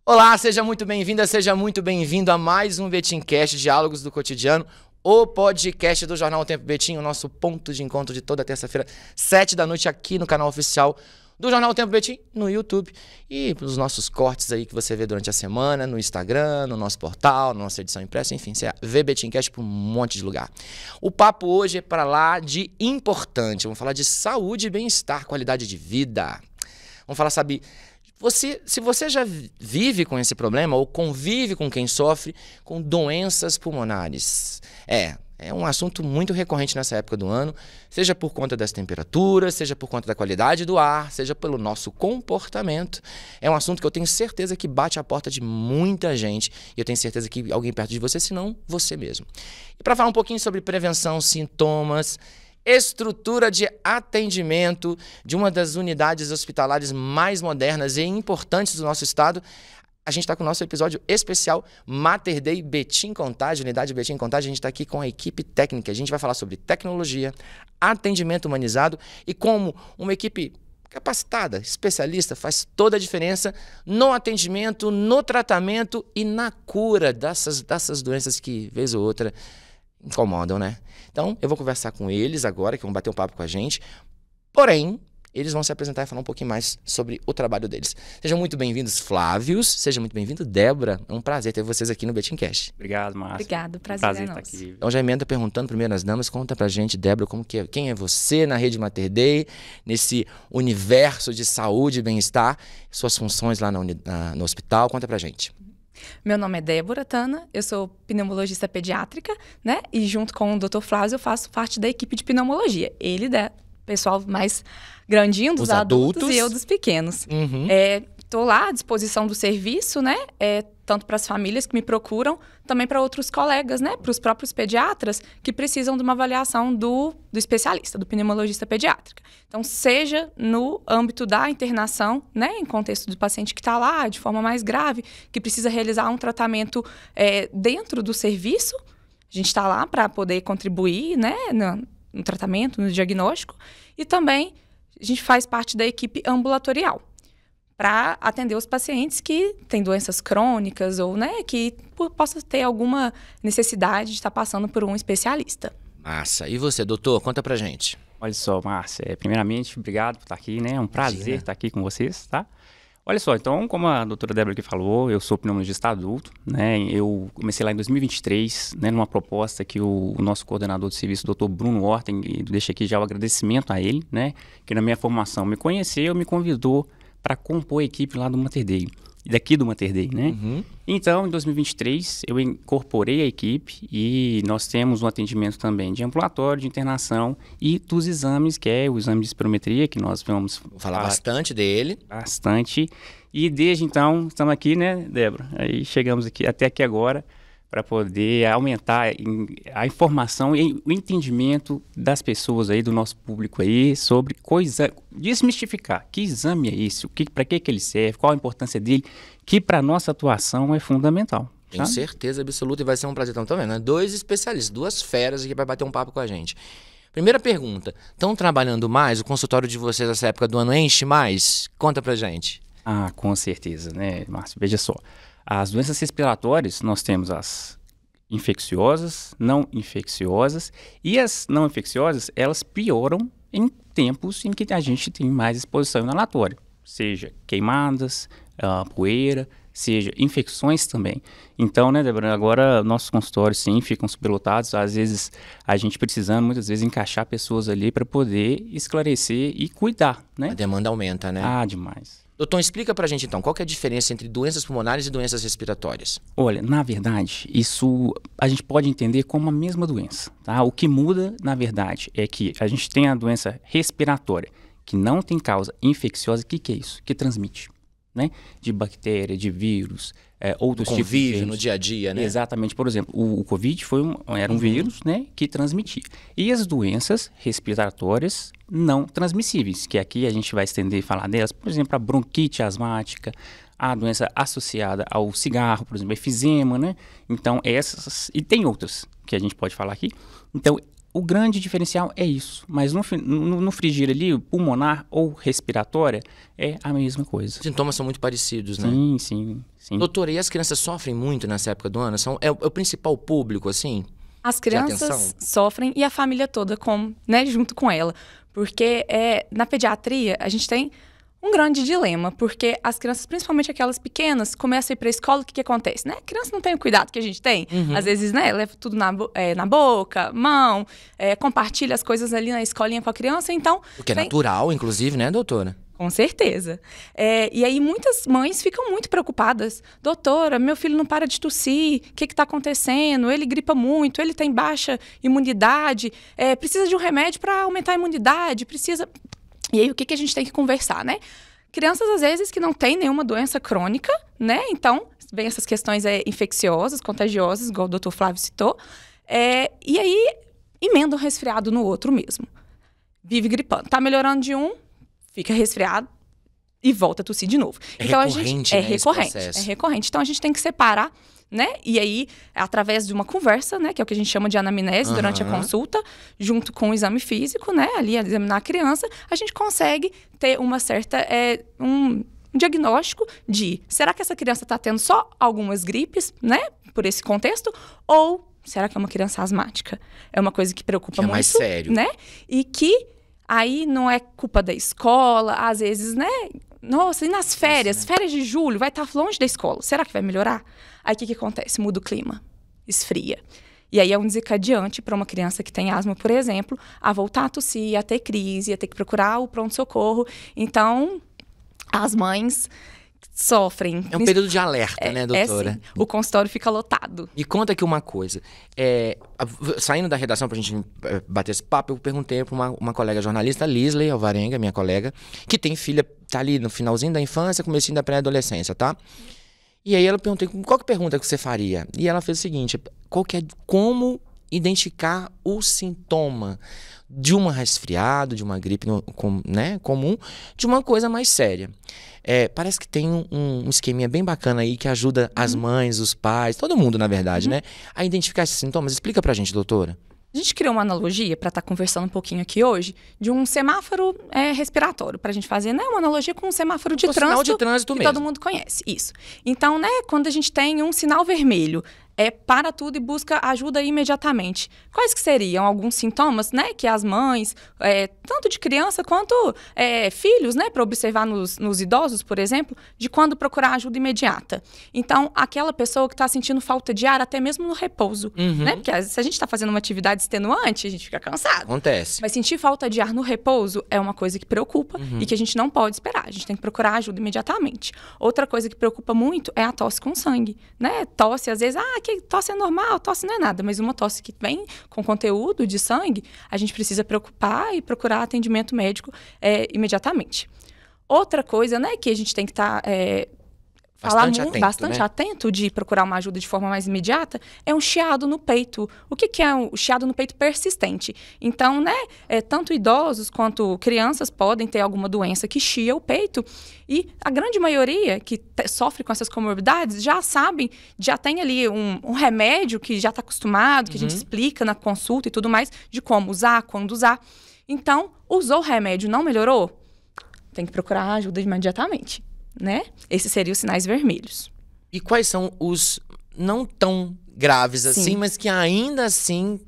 Olá, seja muito bem-vinda, seja muito bem-vindo a mais um Betimcast, Diálogos do Cotidiano, o podcast do Jornal Tempo Betim, o nosso ponto de encontro de toda terça-feira, 7 da noite, aqui no canal oficial do Jornal Tempo Betim, no YouTube, e nos nossos cortes aí que você vê durante a semana, no Instagram, no nosso portal, na nossa edição impressa, enfim, você vê Betimcast por um monte de lugar. O papo hoje é para lá de importante, vamos falar de saúde e bem-estar, qualidade de vida. Vamos falar, sabe... Se você já vive com esse problema ou convive com quem sofre com doenças pulmonares, é um assunto muito recorrente nessa época do ano, seja por conta das temperaturas, seja por conta da qualidade do ar, seja pelo nosso comportamento. É um assunto que eu tenho certeza que bate a porta de muita gente e eu tenho certeza que alguém perto de você, se não você mesmo. E para falar um pouquinho sobre prevenção, sintomas, estrutura de atendimento de uma das unidades hospitalares mais modernas e importantes do nosso estado, a gente está com o nosso episódio especial Mater Dei Betim Contagem, unidade Betim Contagem. A gente está aqui com a equipe técnica. A gente vai falar sobre tecnologia, atendimento humanizado e como uma equipe capacitada, especialista, faz toda a diferença no atendimento, no tratamento e na cura dessas doenças que, vez ou outra, incomodam, né? Então, eu vou conversar com eles agora, que vão bater um papo com a gente. Porém, eles vão se apresentar e falar um pouquinho mais sobre o trabalho deles. Sejam muito bem-vindos, Flávios. Seja muito bem-vindo, Débora. É um prazer ter vocês aqui no Betimcast. Obrigado, Márcio. Obrigado, prazer é estar nosso. aqui. Então, já emenda perguntando primeiro as damas. Conta pra gente, Débora, quem é você na Rede Mater Dei, nesse universo de saúde e bem-estar, suas funções lá no hospital. Conta pra gente. Meu nome é Débora Tana, eu sou pneumologista pediátrica, né? E junto com o Dr. Flávio eu faço parte da equipe de pneumologia. Ele é pessoal mais grandinho dos adultos e eu dos pequenos. Uhum. Estou lá à disposição do serviço, né? Tanto para as famílias que me procuram, também para outros colegas, né? Para os próprios pediatras que precisam de uma avaliação do especialista, do pneumologista pediátrica. Então, seja no âmbito da internação, né? Em contexto do paciente que está lá de forma mais grave, que precisa realizar um tratamento dentro do serviço, a gente está lá para poder contribuir, né? No tratamento, no diagnóstico, e também a gente faz parte da equipe ambulatorial, para atender os pacientes que têm doenças crônicas ou, né, que possam ter alguma necessidade de estar passando por um especialista. Massa. E você, doutor? Conta pra gente. Olha só, Márcio, primeiramente, obrigado por estar aqui, né? É um prazer estar aqui com vocês, tá? Olha só, então, como a doutora Débora aqui falou, eu sou pneumologista adulto, né? Eu comecei lá em 2023, né, numa proposta que o nosso coordenador de serviço, o Dr. Bruno Horten, e deixo aqui já o agradecimento a ele, né? Que na minha formação me conheceu, me convidou para compor a equipe lá do Mater Dei, daqui do Mater Dei, né? Uhum. Então, em 2023, eu incorporei a equipe e nós temos um atendimento também de ambulatório, de internação e dos exames, que é o exame de espirometria, que nós vamos falar bastante dele. Bastante. E desde então, estamos aqui, né, Débora? Aí chegamos aqui, até aqui agora, para poder aumentar a informação e o entendimento das pessoas aí, do nosso público aí, sobre desmistificar. Que exame é esse? Para que ele serve? Qual a importância dele? Que para nossa atuação é fundamental. Tenho certeza absoluta e vai ser um prazer. Então, tá vendo? 2 especialistas, 2 feras aqui para bater um papo com a gente. Primeira pergunta, estão trabalhando mais? O consultório de vocês nessa época do ano enche mais? Conta pra gente. Ah, com certeza, né, Márcio? Veja só. As doenças respiratórias, nós temos as infecciosas, não infecciosas, e as não infecciosas, elas pioram em tempos em que a gente tem mais exposição inalatória, seja queimadas, poeira, seja infecções também. Então, né, Débora, agora nossos consultórios, sim, ficam superlotados, às vezes a gente precisando, muitas vezes, encaixar pessoas ali para poder esclarecer e cuidar, né? A demanda aumenta, né? Ah, demais. Doutor, explica pra gente então, qual que é a diferença entre doenças pulmonares e doenças respiratórias? Olha, na verdade, isso a gente pode entender como a mesma doença, tá? O que muda, na verdade, é que a gente tem a doença respiratória, que não tem causa infecciosa. O que é isso? Que transmite, né? De bactéria, de vírus, outros tipos de vírus. No dia a dia, né? Exatamente. Por exemplo, o Covid era um vírus, né, que transmitia. E as doenças respiratórias não transmissíveis, que aqui a gente vai estender e falar delas, por exemplo, a bronquite asmática, a doença associada ao cigarro, por exemplo, efizema, né? Então, essas... E tem outras que a gente pode falar aqui. Então, o grande diferencial é isso. Mas no frigir ali, pulmonar ou respiratória, é a mesma coisa. Os sintomas são muito parecidos, né? Sim. Doutora, e as crianças sofrem muito nessa época do ano? É o principal público, assim? As crianças sofrem e a família toda, né, junto com ela. Porque na pediatria, a gente tem um grande dilema, porque as crianças, principalmente aquelas pequenas, começam a ir para a escola, o que acontece, né? A criança não tem o cuidado que a gente tem. Às vezes, né, leva tudo na boca, mão, compartilha as coisas ali na escolinha com a criança, então... O que é natural, inclusive, né, doutora? Com certeza. E aí, muitas mães ficam muito preocupadas. Doutora, meu filho não para de tossir, o que está acontecendo? Ele gripa muito, ele tem baixa imunidade, precisa de um remédio para aumentar a imunidade, precisa... E aí, o que a gente tem que conversar, né? Crianças, às vezes, que não têm nenhuma doença crônica, né? Então, vem essas questões infecciosas, contagiosas, igual o doutor Flávio citou. E aí, emenda um resfriado no outro mesmo. Vive gripando. Tá melhorando de um, fica resfriado e volta a tossir de novo. Então, recorrente, é recorrente. Então, a gente tem que separar, né? E aí, através de uma conversa, né? Que é o que a gente chama de anamnese durante a consulta, junto com o exame físico, né? Ali, examinar a criança, a gente consegue ter uma certa... um diagnóstico de... Será que essa criança está tendo só algumas gripes, né? Por esse contexto? Ou será que é uma criança asmática? É uma coisa que preocupa muito. É mais sério. Né? E que aí não é culpa da escola, às vezes, né? Nossa, e nas férias? Isso, né? Férias de julho, vai estar longe da escola. Será que vai melhorar? Aí o que acontece? Muda o clima, esfria. E aí é um desencadeante para uma criança que tem asma, por exemplo, a voltar a tossir, a ter crise, a ter que procurar o pronto-socorro. Então, as mães sofrem. É um período de alerta, né, doutora? Sim. O consultório fica lotado. E conta aqui uma coisa. Saindo da redação pra gente bater esse papo, eu perguntei pra uma colega jornalista, Lisley Alvarenga, minha colega, que tem filha, tá ali no finalzinho da infância, comecinho da pré-adolescência, tá? E aí ela perguntei, qual que pergunta que você faria? E ela fez o seguinte, como identificar o sintoma de um resfriado, de uma gripe né, comum, de uma coisa mais séria. Parece que tem um esqueminha bem bacana aí que ajuda as mães, os pais, todo mundo, na verdade, né, a identificar esses sintomas. Explica pra gente, doutora. A gente criou uma analogia, para estar conversando um pouquinho aqui hoje, de um semáforo respiratório, para a gente fazer, né, uma analogia com um semáforo de trânsito, sinal de trânsito que mesmo. Todo mundo conhece. Isso. Então, né, quando a gente tem um sinal vermelho, para tudo e busca ajuda imediatamente. Quais que seriam alguns sintomas, né, que as mães, tanto de criança quanto filhos, né, para observar nos idosos, por exemplo, de quando procurar ajuda imediata. Então, aquela pessoa que está sentindo falta de ar, até mesmo no repouso, né, porque se a gente está fazendo uma atividade extenuante, a gente fica cansado. Acontece. Mas sentir falta de ar no repouso é uma coisa que preocupa e que a gente não pode esperar. A gente tem que procurar ajuda imediatamente. Outra coisa que preocupa muito é a tosse com sangue, né? Tosse, às vezes, que tosse é normal, tosse não é nada, mas uma tosse que vem com conteúdo de sangue, a gente precisa preocupar e procurar atendimento médico imediatamente. Outra coisa, né, que a gente tem que estar bastante atento de procurar uma ajuda de forma mais imediata, é um chiado no peito. O que é o chiado no peito persistente? Então, né, tanto idosos quanto crianças podem ter alguma doença que chia o peito. E a grande maioria que sofre com essas comorbidades já sabem, já tem ali um remédio que já está acostumado, que a gente explica na consulta e tudo mais, de como usar, quando usar. Então, usou o remédio, não melhorou? Tem que procurar ajuda imediatamente. Né? Esses seriam os sinais vermelhos. E quais são os não tão graves assim, mas que ainda assim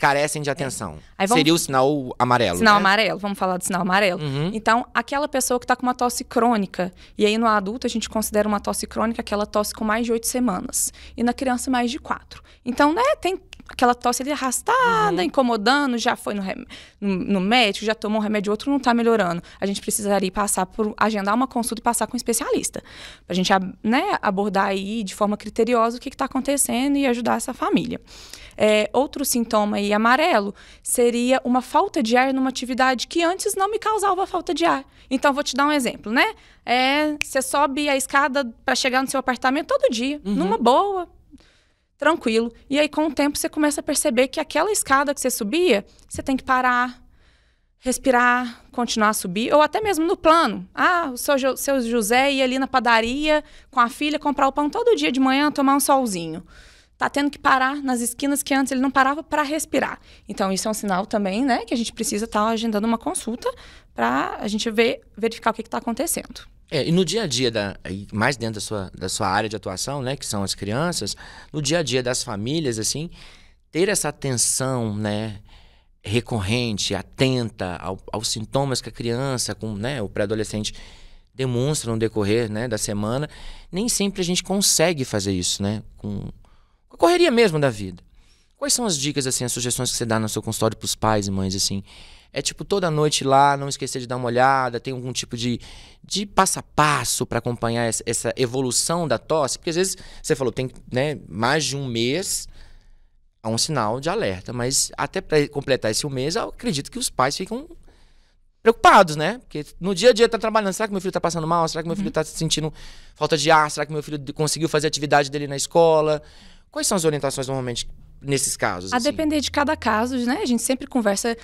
carecem de atenção? Seria o sinal amarelo, Sinal né? amarelo, vamos falar do sinal amarelo. Então, aquela pessoa que está com uma tosse crônica, e aí no adulto a gente considera uma tosse crônica aquela tosse com mais de 8 semanas, e na criança mais de 4. Então, né, tem aquela tosse ali arrastada, incomodando, já foi no médico, já tomou um remédio, outro não está melhorando. A gente precisaria agendar uma consulta e passar com um especialista. Para a gente, né, abordar aí de forma criteriosa o que está acontecendo e ajudar essa família. Outro sintoma aí amarelo seria uma falta de ar numa atividade que antes não me causava falta de ar. Então, vou te dar um exemplo, né? Você sobe a escada para chegar no seu apartamento todo dia, numa boa, tranquilo. E aí, com o tempo, você começa a perceber que aquela escada que você subia, você tem que parar, respirar, continuar a subir. Ou até mesmo no plano. O seu José ia ali na padaria com a filha comprar o pão todo dia de manhã, tomar um solzinho. tá tendo que parar nas esquinas que antes ele não parava para respirar. Então, isso é um sinal também, né, que a gente precisa estar agendando uma consulta para a gente verificar o que está acontecendo. E no dia a dia, mais dentro da sua área de atuação, né, que são as crianças, no dia a dia das famílias, assim, ter essa atenção, né, recorrente, atenta aos sintomas que a criança, né, o pré-adolescente demonstra no decorrer, né, da semana, nem sempre a gente consegue fazer isso, né, com a correria mesmo da vida. Quais são as dicas, assim, as sugestões que você dá no seu consultório para os pais e mães, assim? É tipo toda noite lá, não esquecer de dar uma olhada, tem algum tipo de passo a passo para acompanhar essa evolução da tosse? Porque às vezes, você falou, tem, né, mais de um mês, há um sinal de alerta, mas até para completar esse um mês, eu acredito que os pais ficam preocupados, né? Porque no dia a dia tá trabalhando, será que meu filho tá passando mal? Será que meu filho tá sentindo falta de ar? Será que meu filho conseguiu fazer a atividade dele na escola? Quais são as orientações normalmente nesses casos? A assim? depender de cada caso, né? A gente sempre conversa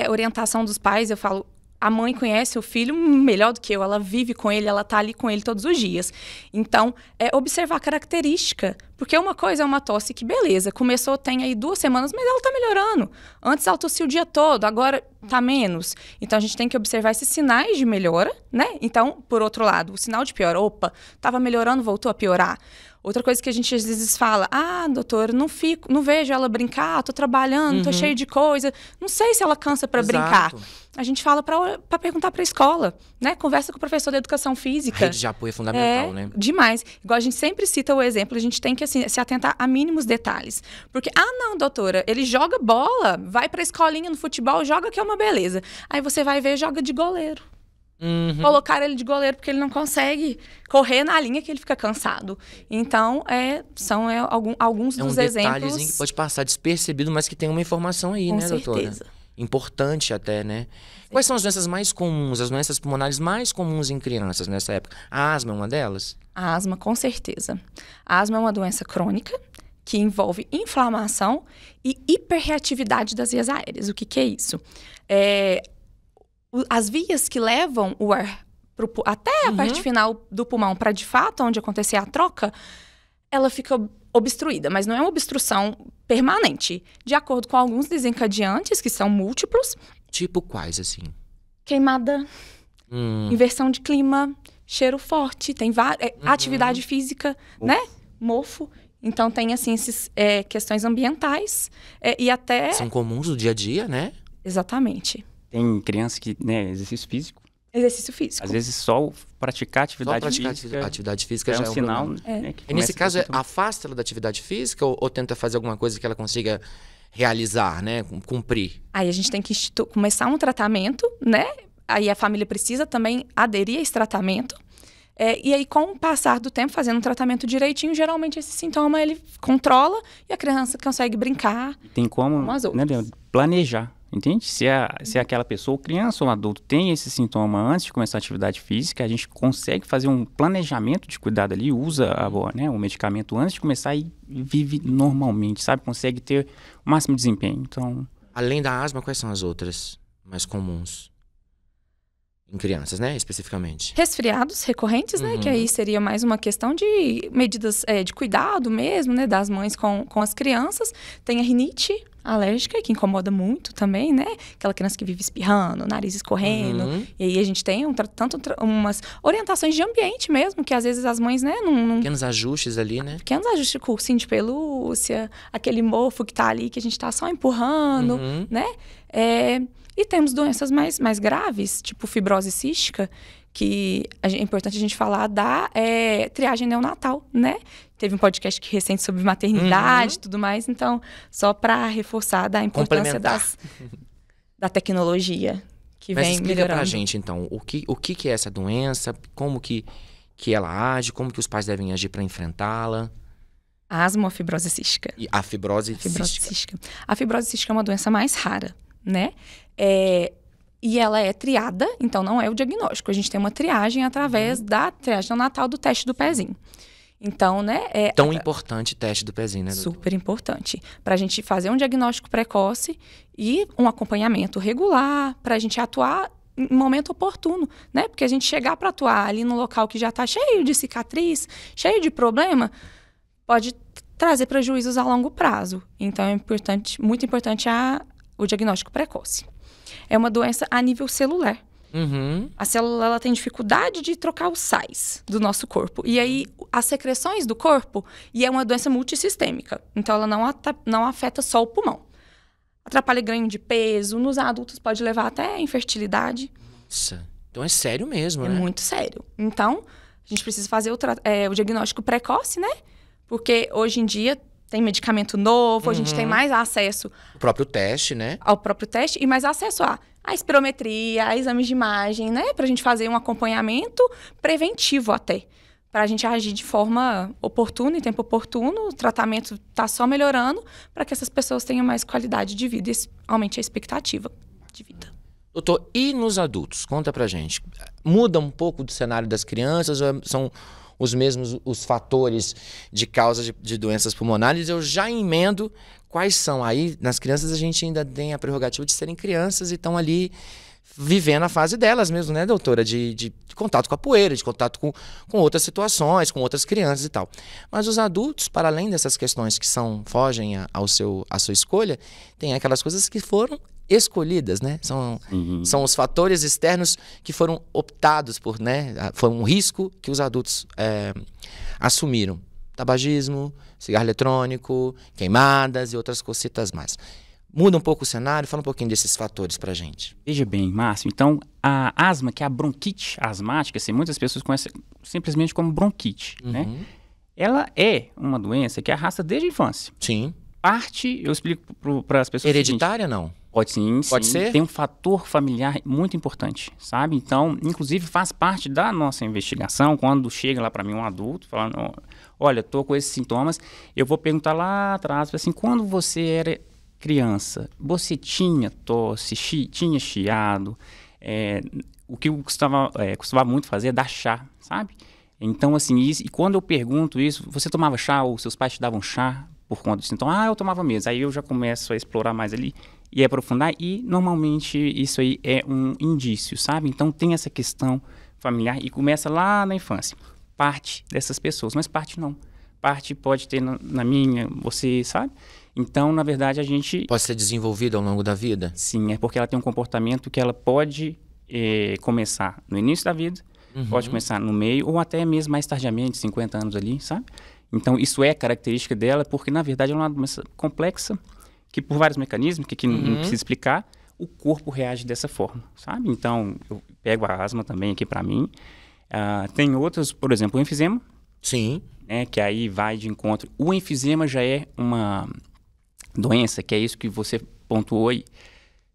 orientação dos pais. Eu falo, a mãe conhece o filho melhor do que eu. Ela vive com ele, ela tá ali com ele todos os dias. Então, observar a característica. Porque uma coisa é uma tosse que, beleza, começou, tem aí 2 semanas, mas ela tá melhorando. Antes ela tossia o dia todo, agora tá menos. Então, a gente tem que observar esses sinais de melhora, né? Então, por outro lado, o sinal de piora, opa, tava melhorando, voltou a piorar. Outra coisa que a gente às vezes fala, doutor, não vejo ela brincar, tô trabalhando, tô cheio de coisa, não sei se ela cansa para brincar. A gente fala para perguntar para a escola, né? Conversa com o professor de educação física. A rede de apoio é fundamental, né? Demais. Igual a gente sempre cita o exemplo, a gente tem que assim, se atentar a mínimos detalhes. Porque, não, doutora, ele joga bola, vai pra escolinha no futebol, joga que é uma beleza. Aí você vai ver, joga de goleiro. Colocar ele de goleiro porque ele não consegue correr na linha que ele fica cansado. Então, são alguns dos exemplos. É um detalhezinho que pode passar despercebido, mas que tem uma informação aí, com né, doutora? certeza. Importante até, né? Quais são as doenças mais comuns, as doenças pulmonares mais comuns em crianças nessa época? A asma é uma delas? A asma, com certeza. A asma é uma doença crônica que envolve inflamação e hiperreatividade das vias aéreas. O que é isso? As vias que levam o ar até a parte final do pulmão para, de fato, onde acontecer a troca, ela fica obstruída, mas não é uma obstrução permanente. De acordo com alguns desencadeantes, que são múltiplos. Tipo quais, assim? Queimada, inversão de clima, cheiro forte, tem atividade física, né? Mofo. Então, tem, assim, essas questões ambientais e até... São comuns do dia a dia, né? Exatamente. Tem criança que, né, exercício físico. Exercício físico. Às vezes só praticar atividade física. Atividade física já é um sinal. Né, que nesse caso, afasta ela da atividade física ou tenta fazer alguma coisa que ela consiga realizar, né? Cumprir? Aí a gente tem que começar um tratamento, né? Aí a família precisa também aderir a esse tratamento. E aí, com o passar do tempo, fazendo um tratamento direitinho, geralmente esse sintoma ele controla e a criança consegue brincar. Tem como, né, planejar. Entende? Se aquela pessoa, criança ou adulto, tem esse sintoma antes de começar a atividade física, a gente consegue fazer um planejamento de cuidado ali, usa o medicamento antes de começar e vive normalmente, sabe? Consegue ter o máximo desempenho. Então... Além da asma, quais são as outras mais comuns? Em crianças, né? Especificamente. Resfriados recorrentes, né? Que aí seria mais uma questão de medidas de cuidado mesmo, né? Das mães com as crianças. Tem a rinite alérgica, que incomoda muito também, né? Aquela criança que vive espirrando, nariz escorrendo. E aí a gente tem umas orientações de ambiente mesmo, que às vezes as mães, né? Pequenos ajustes ali, né? Pequenos ajustes, cursinho de pelúcia, aquele mofo que tá ali, que a gente tá só empurrando, né? E temos doenças mais graves, tipo fibrose cística, que é importante a gente falar da triagem neonatal, né? Teve um podcast recente sobre maternidade e tudo mais, então, só para reforçar da importância da tecnologia que vem melhorando. Mas explica pra gente, então, o que é essa doença, como que ela age, como que os pais devem agir para enfrentá-la? A asma ou a fibrose cística? E a fibrose cística. A fibrose cística é uma doença mais rara, né? E ela é triada, então não é o diagnóstico. A gente tem uma triagem através da triagem neonatal do teste do pezinho. Então, né... Tão importante o teste do pezinho, né, doutor? Super importante. Para a gente fazer um diagnóstico precoce e um acompanhamento regular, para a gente atuar em momento oportuno, né? Porque a gente chegar para atuar ali no local que já está cheio de cicatriz, cheio de problema, pode trazer prejuízos a longo prazo. Então, é muito importante o diagnóstico precoce. É uma doença a nível celular. Uhum. A célula ela tem dificuldade de trocar os sais do nosso corpo. E aí, as secreções do corpo, e é uma doença multissistêmica. Então, ela não afeta só o pulmão. Atrapalha ganho de peso. Nos adultos, pode levar até infertilidade. Nossa, então é sério mesmo, É né? muito sério. Então, a gente precisa fazer o diagnóstico precoce, né? Porque hoje em dia tem medicamento novo, a gente tem mais acesso O próprio teste, né? ao próprio teste e mais acesso à espirometria, a exames de imagem, né? Pra gente fazer um acompanhamento preventivo até. Pra gente agir de forma oportuna, em tempo oportuno, o tratamento tá só melhorando para que essas pessoas tenham mais qualidade de vida e aumente a expectativa de vida. Doutor, e nos adultos? Conta pra gente. Muda um pouco do cenário das crianças ou são os mesmos os fatores de causa de doenças pulmonares? Eu já emendo quais são. Aí, nas crianças, a gente ainda tem a prerrogativa de serem crianças e estão ali vivendo a fase delas mesmo, né, doutora? De contato com a poeira, de contato com outras situações, com outras crianças e tal. Mas os adultos, para além dessas questões que fogem à sua escolha, tem aquelas coisas que foram escolhidas, né? São os fatores externos que foram optados por, né? Foi um risco que os adultos assumiram. Tabagismo, cigarro eletrônico, queimadas e outras cositas mais. Muda um pouco o cenário, fala um pouquinho desses fatores pra gente. Veja bem, Márcio, então a asma, que é a bronquite asmática, assim, muitas pessoas conhecem simplesmente como bronquite, né? Ela é uma doença que arrasta desde a infância. Sim. Eu explico para as pessoas. Hereditária, não? Pode sim, Pode ser? Tem um fator familiar muito importante, sabe? Então, inclusive, faz parte da nossa investigação, quando chega lá para mim um adulto, falando, olha, estou com esses sintomas, eu vou perguntar lá atrás, assim, quando você era criança, você tinha tosse, tinha chiado, o que eu costumava muito fazer é dar chá, sabe? Então, assim, e quando eu pergunto isso, você tomava chá ou seus pais te davam chá por conta disso? Então, eu tomava mesmo. Aí eu já começo a explorar mais ali e aprofundar, e normalmente isso aí é um indício, sabe? Então tem essa questão familiar e começa lá na infância. Parte dessas pessoas, mas parte não. Parte pode ter na minha, você sabe? Então, na verdade, a gente... Pode ser desenvolvida ao longo da vida? Sim, é porque ela tem um comportamento que ela pode começar no início da vida, pode começar no meio, ou até mesmo mais tardiamente, 50 anos ali, sabe? Então, isso é característica dela, porque, na verdade, é uma doença complexa, que por vários mecanismos, que não precisa explicar, o corpo reage dessa forma, sabe? Então, eu pego a asma também aqui para mim. Tem outros, por exemplo, o enfisema. Sim. Né, que aí vai de encontro. O enfisema já é uma doença, que é isso que você pontuou aí.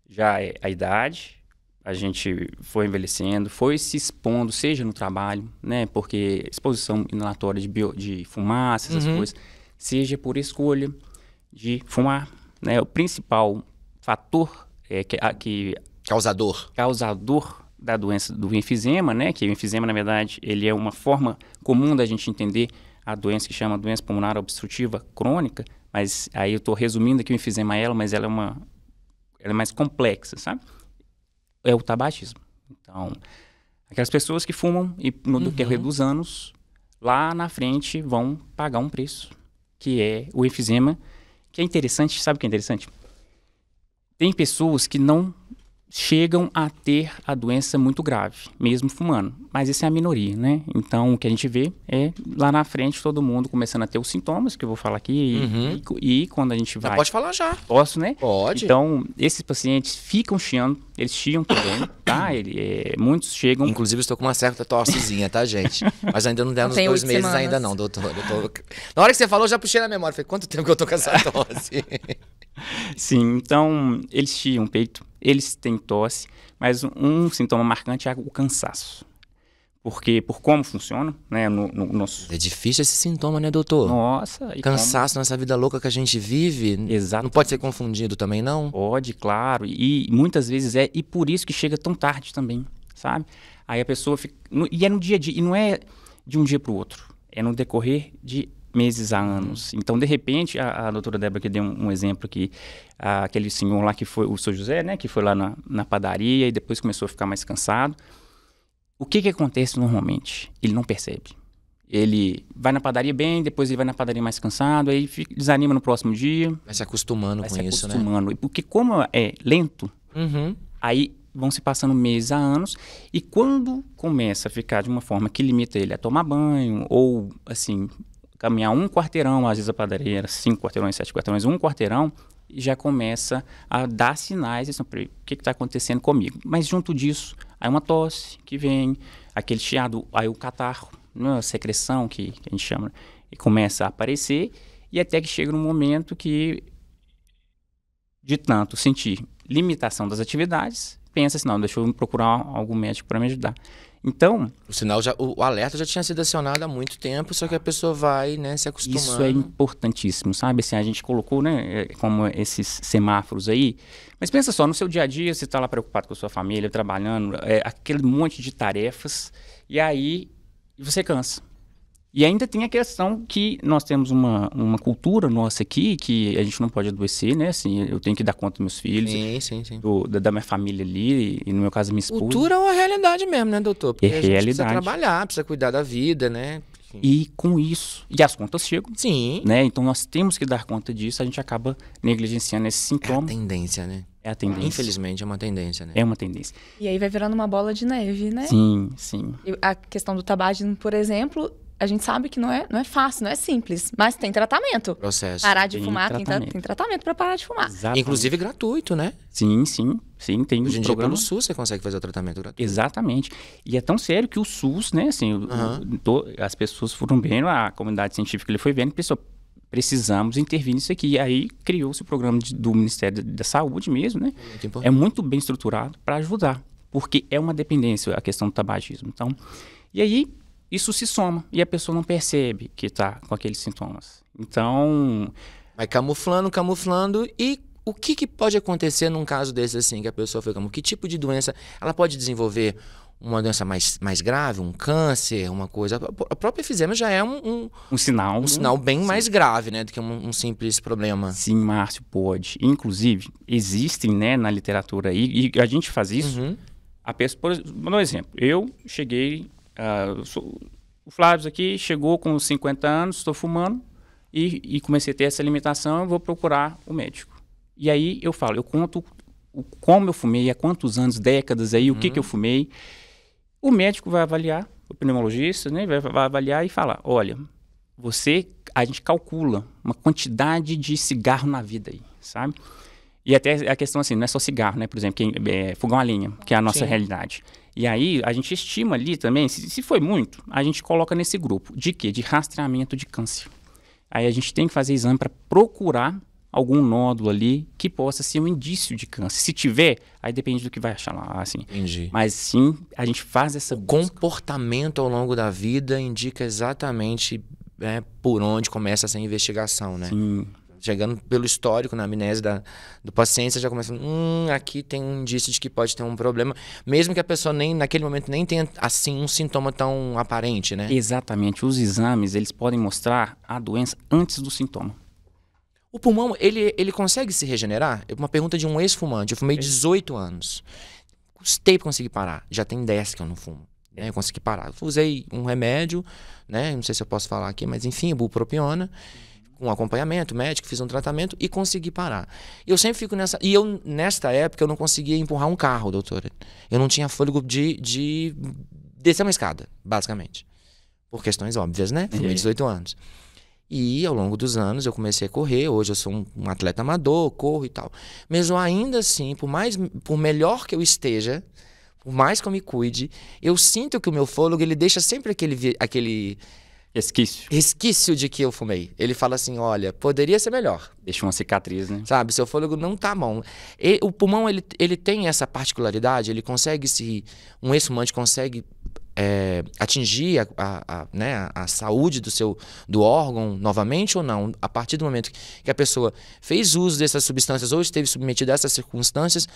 Já é a idade, a gente foi envelhecendo, foi se expondo, seja no trabalho, né? Porque exposição inalatória de fumaça, essas coisas, seja por escolha de fumar, né? O principal fator causador da doença do enfisema, né? Que o enfisema, na verdade, ele é uma forma comum da gente entender a doença que chama doença pulmonar obstrutiva crônica, mas aí eu estou resumindo aqui o enfisema mas ela é mais complexa, sabe? É o tabagismo. Então, aquelas pessoas que fumam e no decorrer dos anos, lá na frente vão pagar um preço, que é o enfisema, que é interessante, sabe o que é interessante? Tem pessoas que não chegam a ter a doença muito grave, mesmo fumando. Mas isso é a minoria, né? Então, o que a gente vê é, lá na frente, todo mundo começando a ter os sintomas, que eu vou falar aqui, e quando a gente vai... Pode falar já. Posso, né? Pode. Então, esses pacientes ficam chiando, eles chiam também, tá? Muitos chegam... Inclusive, estou com uma certa tossezinha, tá, gente? Mas ainda não deram uns Tem 2 8 meses semanas. ainda não, doutor. Na hora que você falou, eu já puxei na memória. Falei, quanto tempo que eu tô com essa tosse? Sim, então, eles chiam o peito, eles têm tosse, mas um sintoma marcante é o cansaço. Porque, por como funciona, né, no nosso... É difícil esse sintoma, né, doutor? Nossa, e Cansaço nessa vida louca que a gente vive. Exato. Não pode ser confundido também, não? Pode, claro. E muitas vezes e por isso que chega tão tarde também, sabe? Aí a pessoa fica... E é no dia a dia, e não é de um dia para o outro. É no decorrer de meses a anos. Então, de repente, a doutora Débora que deu um exemplo aqui, aquele senhor lá que foi, o seu José, né? Que foi lá na padaria e depois começou a ficar mais cansado. O que acontece normalmente? Ele não percebe. Ele vai na padaria bem, depois ele vai na padaria mais cansado, aí desanima no próximo dia. Vai se acostumando com isso, né? Acostumando. Porque como é lento, Uhum. aí vão se passando meses a anos, e quando começa a ficar de uma forma que limita ele a tomar banho, ou assim, caminhar 1 quarteirão, às vezes a padaria era 5 quarteirões, 7 quarteirões, 1 quarteirão, e já começa a dar sinais, assim, o que está acontecendo comigo. Mas junto disso, aí uma tosse que vem, aquele chiado, aí o catarro, a secreção que a gente chama, e começa a aparecer, e até que chega num momento que, de tanto sentir limitação das atividades, pensa assim, não, deixa eu procurar algum médico para me ajudar. Então... O alerta já tinha sido acionado há muito tempo, só que a pessoa vai, né, se acostumando. Isso é importantíssimo, sabe? Assim, a gente colocou, né, como esses semáforos aí, mas pensa só, no seu dia a dia, você está lá preocupado com a sua família, trabalhando, aquele monte de tarefas, e aí você cansa. E ainda tem a questão que nós temos uma cultura nossa aqui, que a gente não pode adoecer, né? Assim, eu tenho que dar conta dos meus filhos, Sim. da minha família ali, e no meu caso, minha esposa. Cultura é uma realidade mesmo, né, doutor? Porque a gente realidade. precisa trabalhar, precisa cuidar da vida, né? Enfim. E com isso, e as contas chegam. Sim. Né? Então nós temos que dar conta disso, a gente acaba negligenciando esse sintoma. É a tendência, né? É a tendência. Infelizmente é uma tendência, né? É uma tendência. E aí vai virando uma bola de neve, né? Sim, sim. E a questão do tabagismo, por exemplo, a gente sabe que não é fácil, não é simples, mas tem tratamento. Processo. Parar de Tem fumar, tratamento. tem tratamento para parar de fumar. Exatamente. Inclusive gratuito, né? Sim, tem Hoje em dia, programa. pelo SUS, você consegue fazer o tratamento gratuito. Exatamente. E é tão sério que o SUS, né, assim, as pessoas foram vendo, a comunidade científica ele foi vendo, pessoal, precisamos intervir nisso aqui. E aí criou-se o programa do Ministério da Saúde mesmo, né? Muito importante. É muito bem estruturado para ajudar, porque é uma dependência a questão do tabagismo. Então, e aí isso se soma e a pessoa não percebe que está com aqueles sintomas. Então, vai camuflando. E o que pode acontecer num caso desse assim, que a pessoa foi como? Que tipo de doença? Ela pode desenvolver uma doença mais grave, um câncer, uma coisa. A própria efizema já é um sinal. Um sinal bem mais grave, né? Do que um simples problema. Sim, Márcio, pode. Inclusive, existem, né, na literatura aí, e a gente faz isso. Uhum. A pessoa, por exemplo, eu cheguei... o Flávio aqui chegou com 50 anos, estou fumando e comecei a ter essa limitação, eu vou procurar o médico. E aí eu falo, eu conto como eu fumei, há quantos anos, décadas aí, o que eu fumei. O médico vai avaliar, o pneumologista, né, vai avaliar e falar, olha, a gente calcula uma quantidade de cigarro na vida aí, sabe? E até a questão assim, não é só cigarro, né? Por exemplo, fogão a lenha, que é a nossa realidade. E aí, a gente estima ali também, se foi muito, a gente coloca nesse grupo. De quê? De rastreamento de câncer. Aí a gente tem que fazer exame para procurar algum nódulo ali que possa ser um indício de câncer. Se tiver, aí depende do que vai achar lá, assim. Entendi. Mas sim, a gente faz essa busca. Comportamento ao longo da vida indica exatamente por onde começa essa investigação, né? Sim. Chegando pelo histórico, na amnésia do paciente, você já começa, aqui tem um indício de que pode ter um problema, mesmo que a pessoa naquele momento nem tenha, assim, um sintoma tão aparente, né? Exatamente. Os exames, eles podem mostrar a doença antes do sintoma. O pulmão, ele consegue se regenerar? Uma pergunta de um ex-fumante. Eu fumei 18 anos. Custei pra conseguir parar. Já tem 10 que eu não fumo. Né? Eu consegui parar. Eu usei um remédio, né? Não sei se eu posso falar aqui, mas enfim, bupropiona. Com acompanhamento médico, fiz um tratamento e consegui parar. Eu sempre fico nessa... E nesta época, eu não conseguia empurrar um carro, doutora. Eu não tinha fôlego de descer uma escada, basicamente. Por questões óbvias, né? Fumei 18 anos. E ao longo dos anos, eu comecei a correr. Hoje eu sou um atleta amador, corro e tal. Mas ainda assim, por melhor que eu esteja, por mais que eu me cuide, eu sinto que o meu fôlego, ele deixa sempre aquele resquício de que eu fumei. Ele fala assim, olha, poderia ser melhor. Deixa uma cicatriz, né? Sabe, seu fôlego não tá bom. O pulmão, ele tem essa particularidade, ele consegue um ex-fumante consegue atingir a saúde do órgão novamente ou não? A partir do momento que a pessoa fez uso dessas substâncias ou esteve submetida a essas circunstâncias,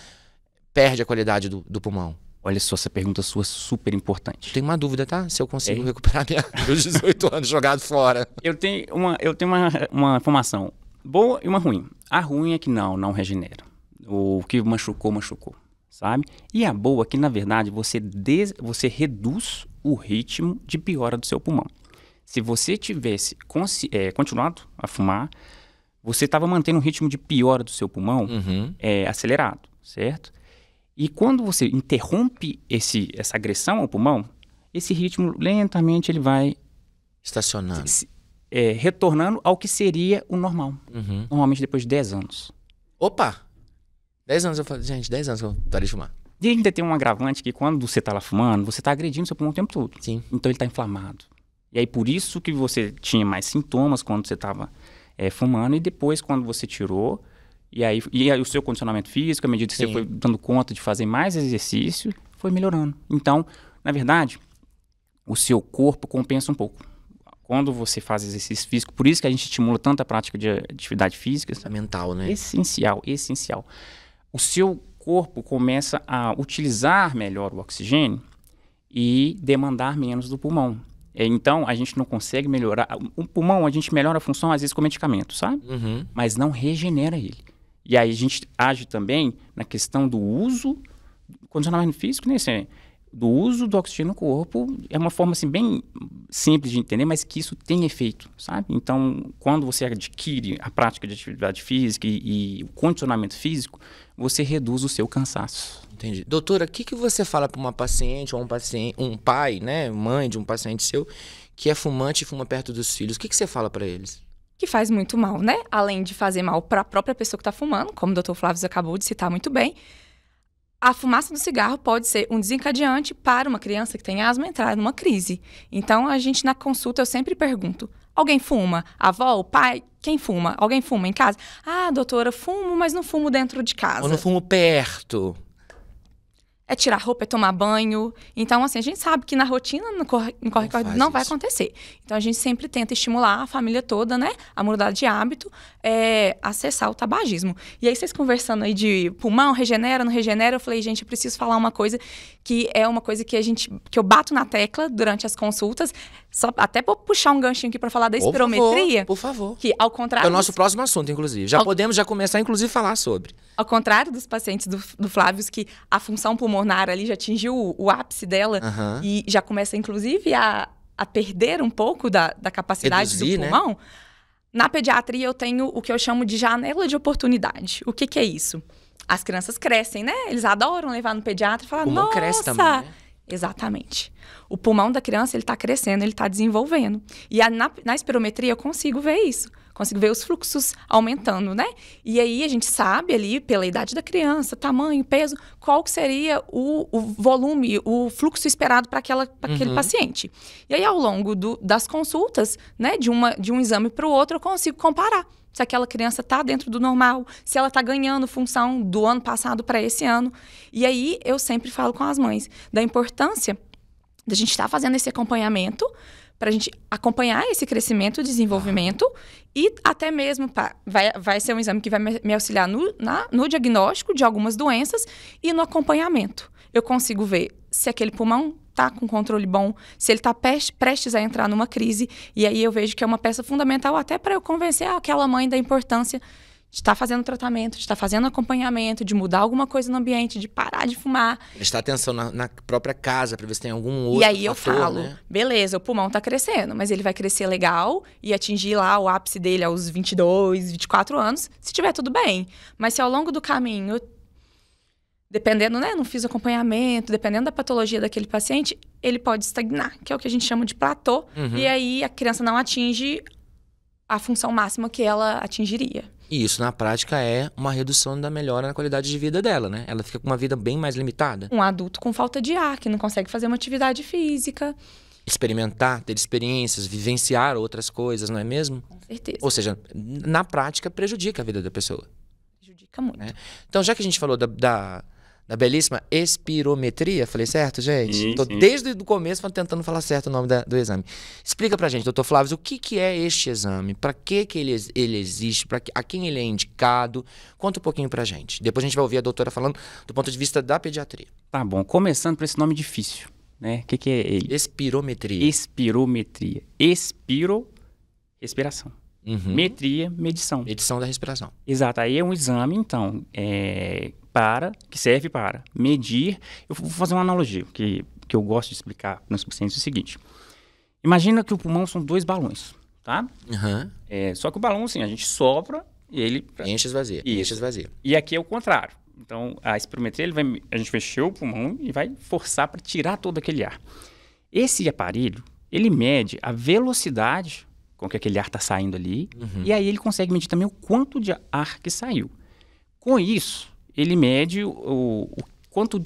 perde a qualidade do pulmão. Olha só, essa pergunta sua é super importante. Tenho uma dúvida, tá? Se eu consigo recuperar meus 18 anos jogados fora. Eu tenho uma informação boa e uma ruim. A ruim é que não regenera. O que machucou, sabe? E a boa é que, na verdade, você reduz o ritmo de piora do seu pulmão. Se você tivesse continuado a fumar, você estava mantendo um ritmo de piora do seu pulmão acelerado, certo? E quando você interrompe essa agressão ao pulmão, esse ritmo lentamente ele vai estacionando, retornando ao que seria o normal. Normalmente depois de 10 anos. Opa! 10 anos eu falei, gente, 10 anos que eu parei de fumar. E ainda tem um agravante que quando você está lá fumando, você está agredindo seu pulmão o tempo todo. Sim. Então ele está inflamado. E aí por isso que você tinha mais sintomas quando você estava fumando, e depois quando você tirou, e aí o seu condicionamento físico, à medida que você foi dando conta de fazer mais exercício, foi melhorando. Então, na verdade, o seu corpo compensa um pouco. Quando você faz exercício físico, por isso que a gente estimula tanto a prática de atividade física. É mental, né? Essencial. O seu corpo começa a utilizar melhor o oxigênio e demandar menos do pulmão. Então, a gente não consegue melhorar. O pulmão, a gente melhora a função, às vezes, com medicamento, sabe? Mas não regenera ele. E aí, a gente age também na questão do uso, condicionamento físico, né? Do uso do oxigênio no corpo. É uma forma, assim, bem simples de entender, mas que isso tem efeito, sabe? Então, quando você adquire a prática de atividade física e o condicionamento físico, você reduz o seu cansaço. Entendi. Doutora, o que você fala para uma paciente ou um pai, né, mãe de um paciente seu, que é fumante e fuma perto dos filhos? O que você fala para eles? Que faz muito mal, né? Além de fazer mal para a própria pessoa que está fumando, como o Dr. Flávio acabou de citar muito bem, a fumaça do cigarro pode ser um desencadeante para uma criança que tem asma entrar numa crise. Então, a gente na consulta, eu sempre pergunto, alguém fuma? A avó, o pai? Quem fuma? Alguém fuma em casa? Ah, doutora, fumo, mas não fumo dentro de casa. Ou não fumo perto. É tirar roupa, é tomar banho. Então, assim, a gente sabe que na rotina, no corre não vai acontecer. Então, a gente sempre tenta estimular a família toda, né? A mudar de hábito, acessar o tabagismo. E aí, vocês conversando aí de pulmão, regenera, não regenera, eu falei, gente, eu preciso falar uma coisa que é uma coisa que eu bato na tecla durante as consultas, só até para puxar um ganchinho aqui para falar da espirometria. Por favor. Que, ao contrário... É o nosso próximo assunto, inclusive. Podemos começar, inclusive, a falar sobre. Ao contrário dos pacientes do Flávio, que a função pulmonar ali já atingiu o ápice dela e já começa, inclusive, a perder um pouco da capacidade do pulmão, né? Na pediatria eu tenho o que eu chamo de janela de oportunidade. O que é isso? As crianças crescem, né? Eles adoram levar no pediatra e falar, nossa... cresce também, né? Exatamente. O pulmão da criança, ele está crescendo, ele está desenvolvendo. E na espirometria eu consigo ver isso. Consigo ver os fluxos aumentando, né? E aí a gente sabe ali, pela idade da criança, tamanho, peso, qual que seria o volume, o fluxo esperado para aquele paciente. E aí, ao longo das consultas, né, de um exame para o outro, eu consigo comparar se aquela criança está dentro do normal, se ela está ganhando função do ano passado para esse ano. E aí, eu sempre falo com as mães da importância da gente estar fazendo esse acompanhamento para a gente acompanhar esse crescimento e desenvolvimento e até mesmo vai ser um exame que vai me auxiliar no diagnóstico de algumas doenças e no acompanhamento. Eu consigo ver se aquele pulmão está com controle bom, se ele está prestes a entrar numa crise, e aí eu vejo que é uma peça fundamental até para eu convencer aquela mãe da importância de estar fazendo tratamento, de estar fazendo acompanhamento, de mudar alguma coisa no ambiente, de parar de fumar. Prestar atenção na própria casa para ver se tem algum outro E aí fator, eu falo, né? Beleza, o pulmão está crescendo, mas ele vai crescer legal e atingir lá o ápice dele aos 22, 24 anos, se tiver tudo bem. Mas se ao longo do caminho, dependendo, né, não fiz acompanhamento, dependendo da patologia daquele paciente, ele pode estagnar, que é o que a gente chama de platô, e aí a criança não atinge a função máxima que ela atingiria. E isso, na prática, é uma redução da melhora na qualidade de vida dela, né? Ela fica com uma vida bem mais limitada. Um adulto com falta de ar, que não consegue fazer uma atividade física. Experimentar, ter experiências, vivenciar outras coisas, não é mesmo? Com certeza. Ou seja, na prática, prejudica a vida da pessoa. Prejudica muito. Né? Então, já que a gente falou da belíssima espirometria, falei certo, gente? Sim, Tô sim. desde o começo tentando falar certo o nome do exame. Explica pra gente, doutor Flávio, o que é este exame? Pra que ele existe? A quem ele é indicado? Conta um pouquinho pra gente. Depois a gente vai ouvir a doutora falando do ponto de vista da pediatria. Tá bom, começando por esse nome difícil, né? O que é ele? Espirometria. Espirometria. Expiro, respiração. Metria, medição. Medição da respiração. Exato, aí é um exame, então, que serve para medir. Eu vou fazer uma analogia, que eu gosto de explicar para os pacientes o seguinte. Imagina que o pulmão são 2 balões, tá? Aham. Só que o balão, assim, a gente sopra e ele... Enche, esvazia. Isso. Enche, esvazia. E aqui é o contrário. Então, a espirometria, a gente vai encher o pulmão e vai forçar para tirar todo aquele ar. Esse aparelho, ele mede a velocidade com que aquele ar está saindo ali, e aí ele consegue medir também o quanto de ar que saiu. Com isso, ele mede o quanto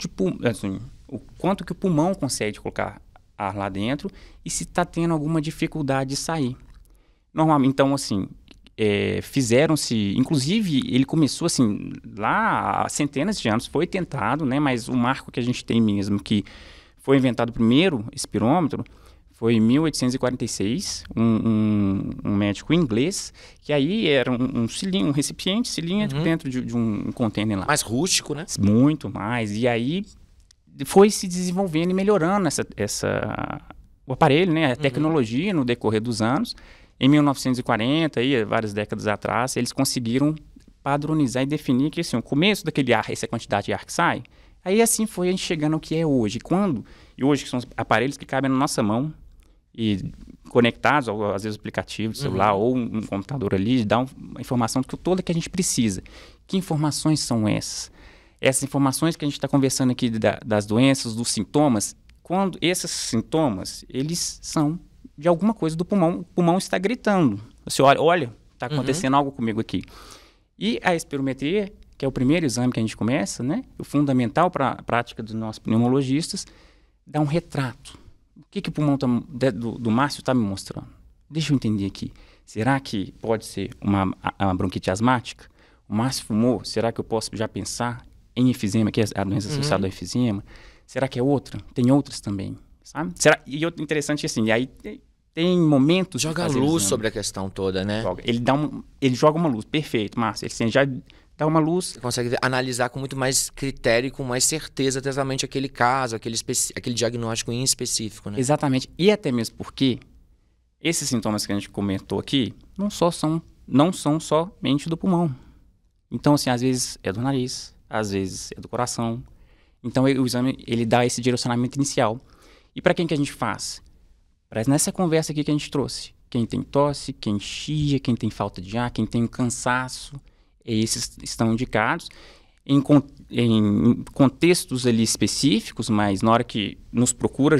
que o pulmão consegue colocar ar lá dentro e se está tendo alguma dificuldade de sair. Normalmente, então, assim, fizeram-se... Inclusive, ele começou, assim, lá há centenas de anos, foi tentado, né? Mas o marco que a gente tem mesmo, que foi inventado o primeiro espirômetro, foi em 1846, um médico inglês, que aí era um cilindro, um recipiente, cilindro dentro de um container lá. Mais rústico, né? Muito mais. E aí foi se desenvolvendo e melhorando o aparelho, né? A tecnologia no decorrer dos anos. Em 1940, aí, várias décadas atrás, eles conseguiram padronizar e definir que assim, o começo daquele ar, essa quantidade de ar que sai, aí assim foi a gente chegando ao que é hoje. E hoje que são os aparelhos que cabem na nossa mão, e conectados, ou, às vezes, aplicativo de celular ou um computador ali, dá uma informação toda que a gente precisa. Que informações são essas? Essas informações que a gente está conversando aqui das doenças, dos sintomas, quando esses sintomas, eles são de alguma coisa do pulmão. O pulmão está gritando. Você olha, está acontecendo algo comigo aqui. E a espirometria, que é o primeiro exame que a gente começa, né? O fundamental para a prática dos nossos pneumologistas, dá um retrato. O que o pulmão do Márcio está me mostrando? Deixa eu entender aqui. Será que pode ser uma bronquite asmática? O Márcio fumou? Será que eu posso já pensar em efizema, que é a doença associada ao efizema? Será que é outra? Tem outras também, sabe? E outro interessante assim, e aí tem momentos... Joga luz sobre a questão toda, né? Ele joga uma luz, perfeito, Márcio. Ele assim, já dá uma luz... Você consegue analisar com muito mais critério e com mais certeza exatamente aquele caso, aquele diagnóstico em específico, né? Exatamente. E até mesmo porque esses sintomas que a gente comentou aqui não são somente do pulmão. Então, assim, às vezes é do nariz, às vezes é do coração. Então, o exame, ele dá esse direcionamento inicial. E para quem que a gente faz? Nessa conversa aqui que a gente trouxe. Quem tem tosse, quem chia, quem tem falta de ar, quem tem cansaço, esses estão indicados em contextos ali específicos, mas na hora que nos procura,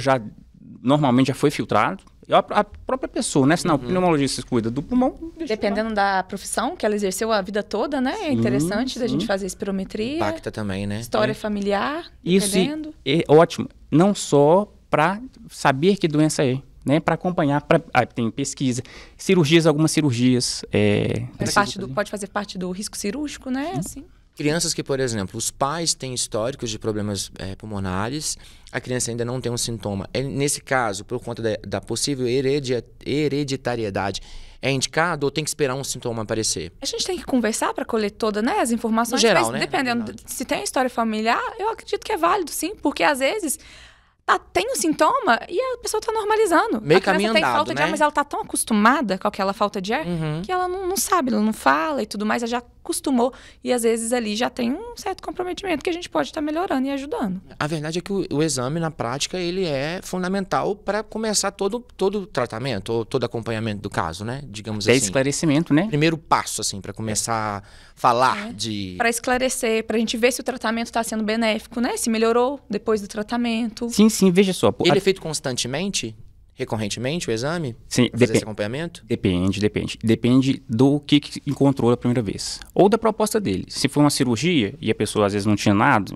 normalmente já foi filtrado. A própria pessoa, né? Senão o pneumologista cuida do pulmão. Dependendo da profissão que ela exerceu a vida toda, né? É interessante da gente fazer espirometria. Impacta também, né? História familiar, isso dependendo. É ótimo. Não só para saber que doença é, né? Para acompanhar, tem pesquisa, algumas cirurgias. Pode fazer parte do risco cirúrgico, né? Assim. Crianças que, por exemplo, os pais têm históricos de problemas pulmonares, a criança ainda não tem um sintoma. Nesse caso, por conta da possível hereditariedade, é indicado ou tem que esperar um sintoma aparecer? A gente tem que conversar para colher todas, né, as informações. No geral, mas, né? Dependendo, se tem história familiar, eu acredito que é válido, sim. Porque, às vezes... tem um sintoma e a pessoa tá normalizando. Meio a criança caminho tem andado, falta de ar, né? mas ela tá tão acostumada com aquela falta de ar que ela não sabe, ela não fala e tudo mais, ela já acostumou. E às vezes ali já tem um certo comprometimento que a gente pode estar melhorando e ajudando. A verdade é que o exame, na prática, ele é fundamental para começar todo o tratamento, ou todo acompanhamento do caso, né? Digamos assim. Esclarecimento, né? Primeiro passo, assim, para começar a falar de... Para esclarecer, para a gente ver se o tratamento está sendo benéfico, né? Se melhorou depois do tratamento. Sim, veja só. Ele é feito constantemente? Recorrentemente, o exame? Sim, fazer esse acompanhamento? Depende. Depende do que encontrou a primeira vez. Ou da proposta dele. Se for uma cirurgia e a pessoa às vezes não tinha nada,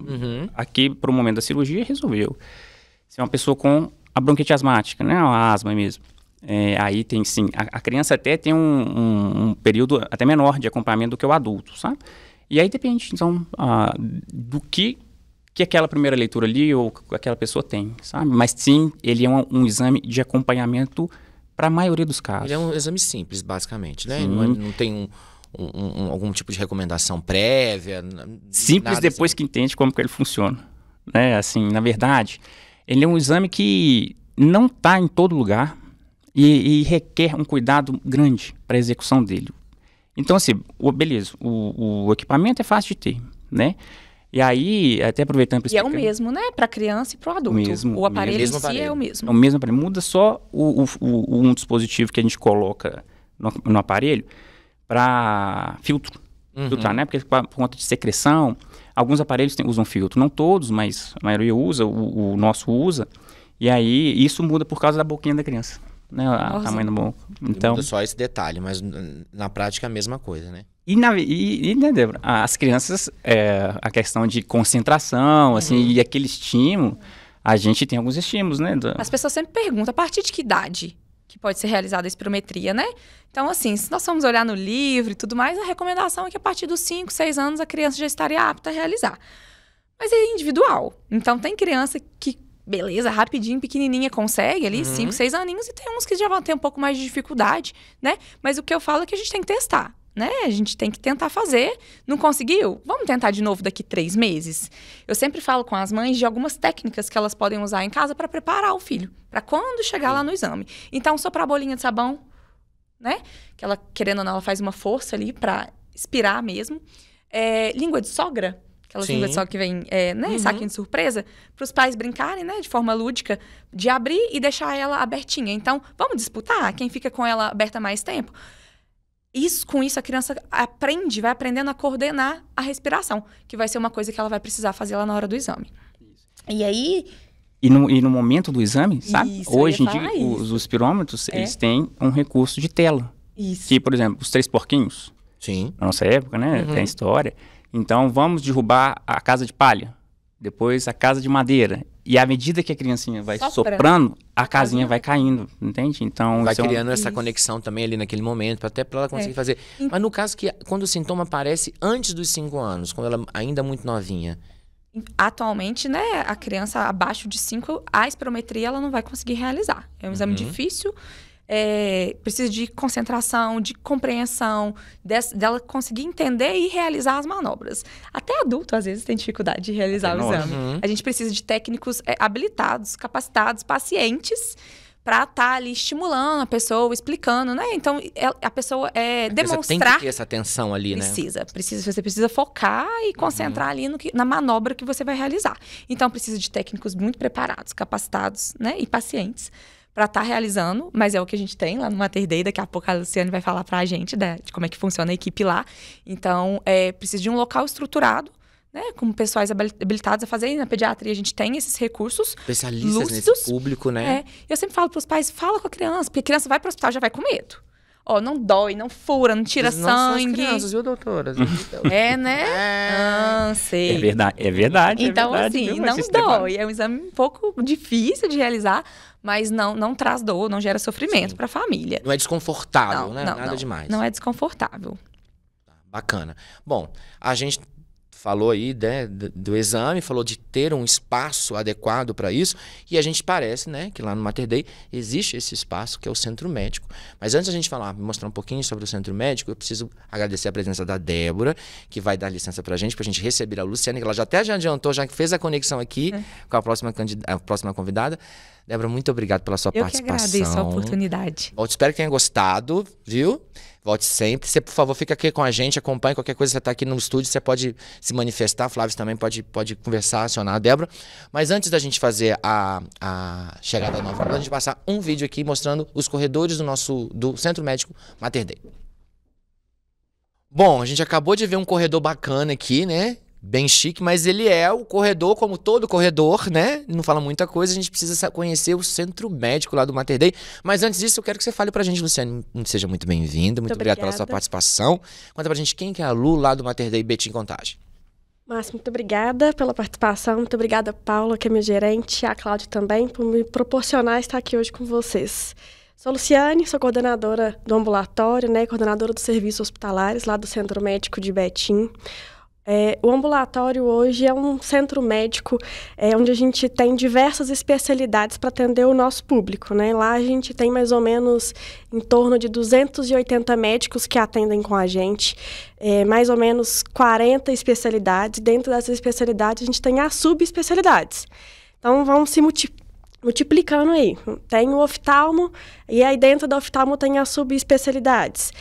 aqui, para o momento da cirurgia, resolveu. Se é uma pessoa com a bronquite asmática, né? A asma mesmo. Aí tem, sim, a criança até tem um período até menor de acompanhamento do que o adulto, sabe? E aí depende, então, do que aquela primeira leitura ali ou aquela pessoa tem, sabe? Mas sim, ele é um exame de acompanhamento para a maioria dos casos. Ele é um exame simples, basicamente, né? Não tem algum tipo de recomendação prévia? Simples depois assim que entende como que ele funciona, né? Assim, na verdade, ele é um exame que não está em todo lugar e requer um cuidado grande para a execução dele. Então, assim, beleza, o equipamento é fácil de ter, né? E aí, até aproveitando para E é o mesmo, né? Para criança e para o adulto. O aparelho em si é o mesmo. É o mesmo aparelho. Muda só um dispositivo que a gente coloca no aparelho para filtro. Filtrar, né? Porque por conta de secreção, alguns aparelhos usam filtro. Não todos, mas a maioria usa, o nosso usa. E aí, isso muda por causa da boquinha da criança. Né? O tamanho da boca. Então, muda só esse detalhe, mas na prática é a mesma coisa, né? Né, Débora? As crianças, a questão de concentração, assim, e aquele estímulo, a gente tem alguns estímulos, né? As pessoas sempre perguntam, a partir de que idade que pode ser realizada a espirometria, né? Então, assim, se nós formos olhar no livro e tudo mais, a recomendação é que a partir dos 5, 6 anos a criança já estaria apta a realizar. Mas é individual. Então, tem criança que, beleza, rapidinho, pequenininha, consegue ali, 5, 6 aninhos, e tem uns que já vão ter um pouco mais de dificuldade, né? Mas o que eu falo é que a gente tem que testar. Né? A gente tem que tentar fazer. Não conseguiu? Vamos tentar de novo daqui 3 meses? Eu sempre falo com as mães de algumas técnicas que elas podem usar em casa para preparar o filho, para quando chegar lá no exame. Então, soprar a bolinha de sabão, né? Que ela, querendo ou não, ela faz uma força ali para expirar mesmo. Língua de sogra, aquela língua de sogra que vem, né? Saquinho de surpresa, para os pais brincarem, né? De forma lúdica, de abrir e deixar ela abertinha. Então, vamos disputar quem fica com ela aberta mais tempo? Com isso, a criança vai aprendendo a coordenar a respiração, que vai ser uma coisa que ela vai precisar fazer lá na hora do exame. E aí... E no momento do exame, sabe? Hoje em dia, os espirômetros, eles têm um recurso de tela. Isso. Que, por exemplo, os 3 porquinhos. Sim. Na nossa época, né? Tem história. Então, vamos derrubar a casa de palha. Depois, a casa de madeira. E à medida que a criancinha vai soprando, a casinha vai caindo, entende? Então, vai criando essa conexão também ali naquele momento, até para ela conseguir fazer. Mas no caso quando o sintoma aparece antes dos 5 anos, quando ela ainda é muito novinha. Atualmente, né, a criança abaixo de 5, a espirometria ela não vai conseguir realizar. É um exame difícil. Precisa de concentração, de compreensão, dela conseguir entender e realizar as manobras. Até adulto, às vezes, tem dificuldade de realizar o exame. A gente precisa de técnicos habilitados, capacitados, pacientes, para estar ali estimulando a pessoa, explicando, né? Então, a pessoa demonstrar... Tem que ter essa atenção ali, né? Você precisa focar e concentrar ali na manobra que você vai realizar. Então, precisa de técnicos muito preparados, capacitados, né? E pacientes, para estar realizando, mas é o que a gente tem lá no Mater Dei. Daqui a pouco a Luciane vai falar para a gente de como é que funciona a equipe lá. Então, precisa de um local estruturado, né, com pessoas habilitados a fazer. E na pediatria a gente tem esses recursos especialistas lúcidos, nesse público, né? Eu sempre falo para os pais, fala com a criança, porque a criança vai para o hospital já vai com medo. Não dói, não fura, não tira sangue. Não são as crianças, viu, doutoras? Né? Sei. É verdade. Então, verdade, assim, não dói. É um exame um pouco difícil de realizar, mas não traz dor, não gera sofrimento para a família. Não é desconfortável, né? Nada demais. Não é desconfortável. Bacana. Bom, a gente falou aí, né, do exame, falou de ter um espaço adequado para isso, e a gente parece, né, que lá no Mater Dei existe esse espaço que é o Centro Médico. Mas antes da gente mostrar um pouquinho sobre o Centro Médico, eu preciso agradecer a presença da Débora, que vai dar licença para a gente receber a Luciane, que ela já adiantou, já fez a conexão aqui com a próxima convidada. Débora, muito obrigado pela sua participação. Eu que agradeço a oportunidade. Espero que tenha gostado, viu? Volte sempre. Você, por favor, fica aqui com a gente, acompanhe qualquer coisa. Você está aqui no estúdio, você pode se manifestar. Flávio também pode conversar, acionar a Débora. Mas antes da gente fazer a chegada nova, a gente passar um vídeo aqui mostrando os corredores do Centro Médico Mater Dei. Bom, a gente acabou de ver um corredor bacana aqui, né? Bem chique, mas ele é o corredor, como todo corredor, né? Não fala muita coisa, a gente precisa conhecer o Centro Médico lá do Mater Dei. Mas antes disso, eu quero que você fale pra gente, Luciane. Seja muito bem-vinda, muito obrigado pela sua participação. Conta pra gente quem que é a Lu lá do Mater Dei Betim Contagem. Márcio, muito obrigada pela participação, muito obrigada, Paula, que é minha gerente, e a Cláudia também, por me proporcionar estar aqui hoje com vocês. Sou Luciane, sou coordenadora do ambulatório, né? Coordenadora dos serviços hospitalares lá do Centro Médico de Betim. O ambulatório hoje é um centro médico onde a gente tem diversas especialidades para atender o nosso público, né? Lá a gente tem mais ou menos em torno de 280 médicos que atendem com a gente, mais ou menos 40 especialidades. Dentro dessas especialidades a gente tem as subespecialidades. Então vamos se multiplicando aí. Tem o oftalmo, e aí dentro do oftalmo tem as subespecialidades.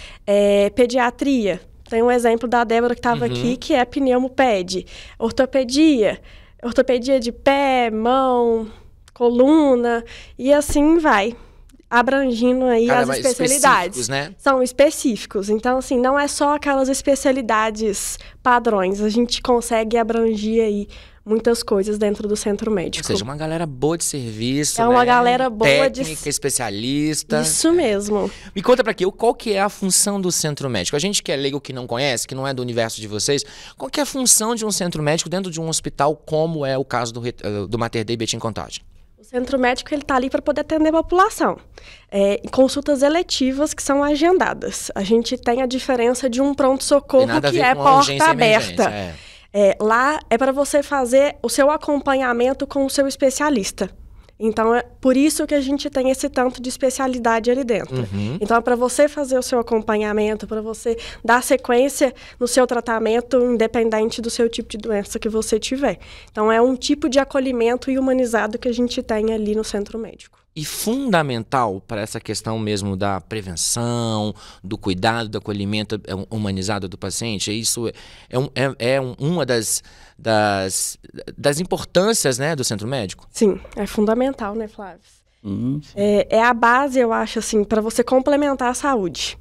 Pediatria, Tem um exemplo da Débora que estava aqui, que é pneumoped, ortopedia de pé, mão, coluna, e assim vai, abrangindo aí as especialidades. Né? São específicos. Então, assim, não é só aquelas especialidades padrões. A gente consegue abranger aí muitas coisas dentro do centro médico. Ou seja, uma galera boa de serviço, é uma galera boa técnica, especialista. Isso mesmo. Me conta pra aqui, qual que é a função do centro médico? A gente que é leigo, que não conhece, que não é do universo de vocês, qual que é a função de um centro médico dentro de um hospital, como é o caso do Mater Dei Betim Contagem? O centro médico ele está ali para poder atender a população. Consultas eletivas que são agendadas. A gente tem a diferença de um pronto-socorro que é porta aberta. Lá é para você fazer o seu acompanhamento com o seu especialista. Então, é por isso que a gente tem esse tanto de especialidade ali dentro. Então, é para você fazer o seu acompanhamento, para você dar sequência no seu tratamento, independente do seu tipo de doença que você tiver. Então, é um tipo de acolhimento e humanizado que a gente tem ali no centro médico. E fundamental para essa questão mesmo da prevenção, do cuidado, do acolhimento humanizado do paciente, isso é uma das importâncias, né, do centro médico? Sim, é fundamental, né, Flávio? É a base, eu acho, assim, para você complementar a saúde.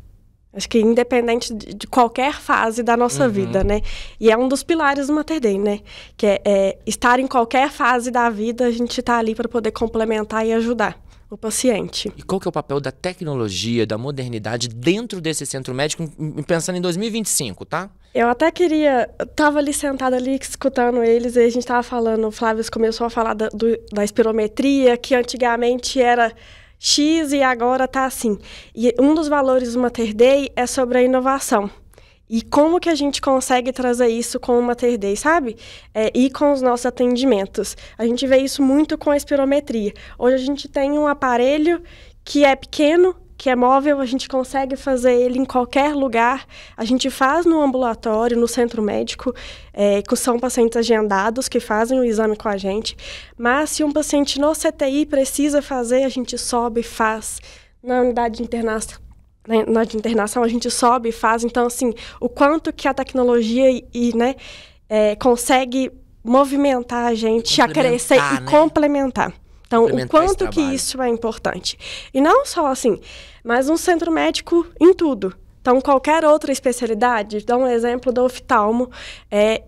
Acho que independente de qualquer fase da nossa vida, né? E é um dos pilares do Mater Dei, né? Que é estar em qualquer fase da vida, a gente está ali para poder complementar e ajudar o paciente. E qual que é o papel da tecnologia, da modernidade dentro desse centro médico, pensando em 2025, tá? Eu até estava ali sentada ali escutando eles, e a gente estava falando, o Flávio começou a falar da espirometria, que antigamente era X e agora está assim. E um dos valores do Mater Dei é sobre a inovação. E como que a gente consegue trazer isso com o Mater Dei, sabe? E com os nossos atendimentos. A gente vê isso muito com a espirometria. Hoje a gente tem um aparelho que é pequeno, que é móvel, a gente consegue fazer ele em qualquer lugar. A gente faz no ambulatório, no centro médico, que são pacientes agendados que fazem o exame com a gente. Mas se um paciente no CTI precisa fazer, a gente sobe e faz. Na unidade de internação, a gente sobe e faz. Então, assim, o quanto que a tecnologia consegue movimentar a gente a crescer e complementar. Então, o quanto que isso é importante. E não só assim, mas um centro médico em tudo. Então, qualquer outra especialidade, dá um exemplo do oftalmo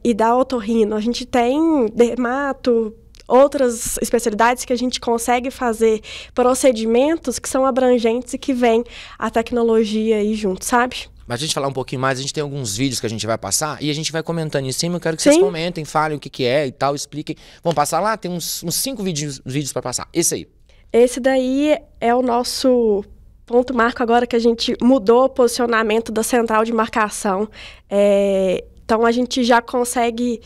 e da otorrino. A gente tem dermato, outras especialidades que a gente consegue fazer procedimentos que são abrangentes e que vem a tecnologia aí junto, sabe? Mas a gente falar um pouquinho mais, a gente tem alguns vídeos que a gente vai passar e a gente vai comentando em cima. Eu quero que vocês comentem, falem o que é e tal, expliquem. Vamos passar lá? Tem uns 5 vídeos para passar. Esse aí. Esse daí é o nosso ponto marco agora que a gente mudou o posicionamento da central de marcação. Então, a gente já consegue...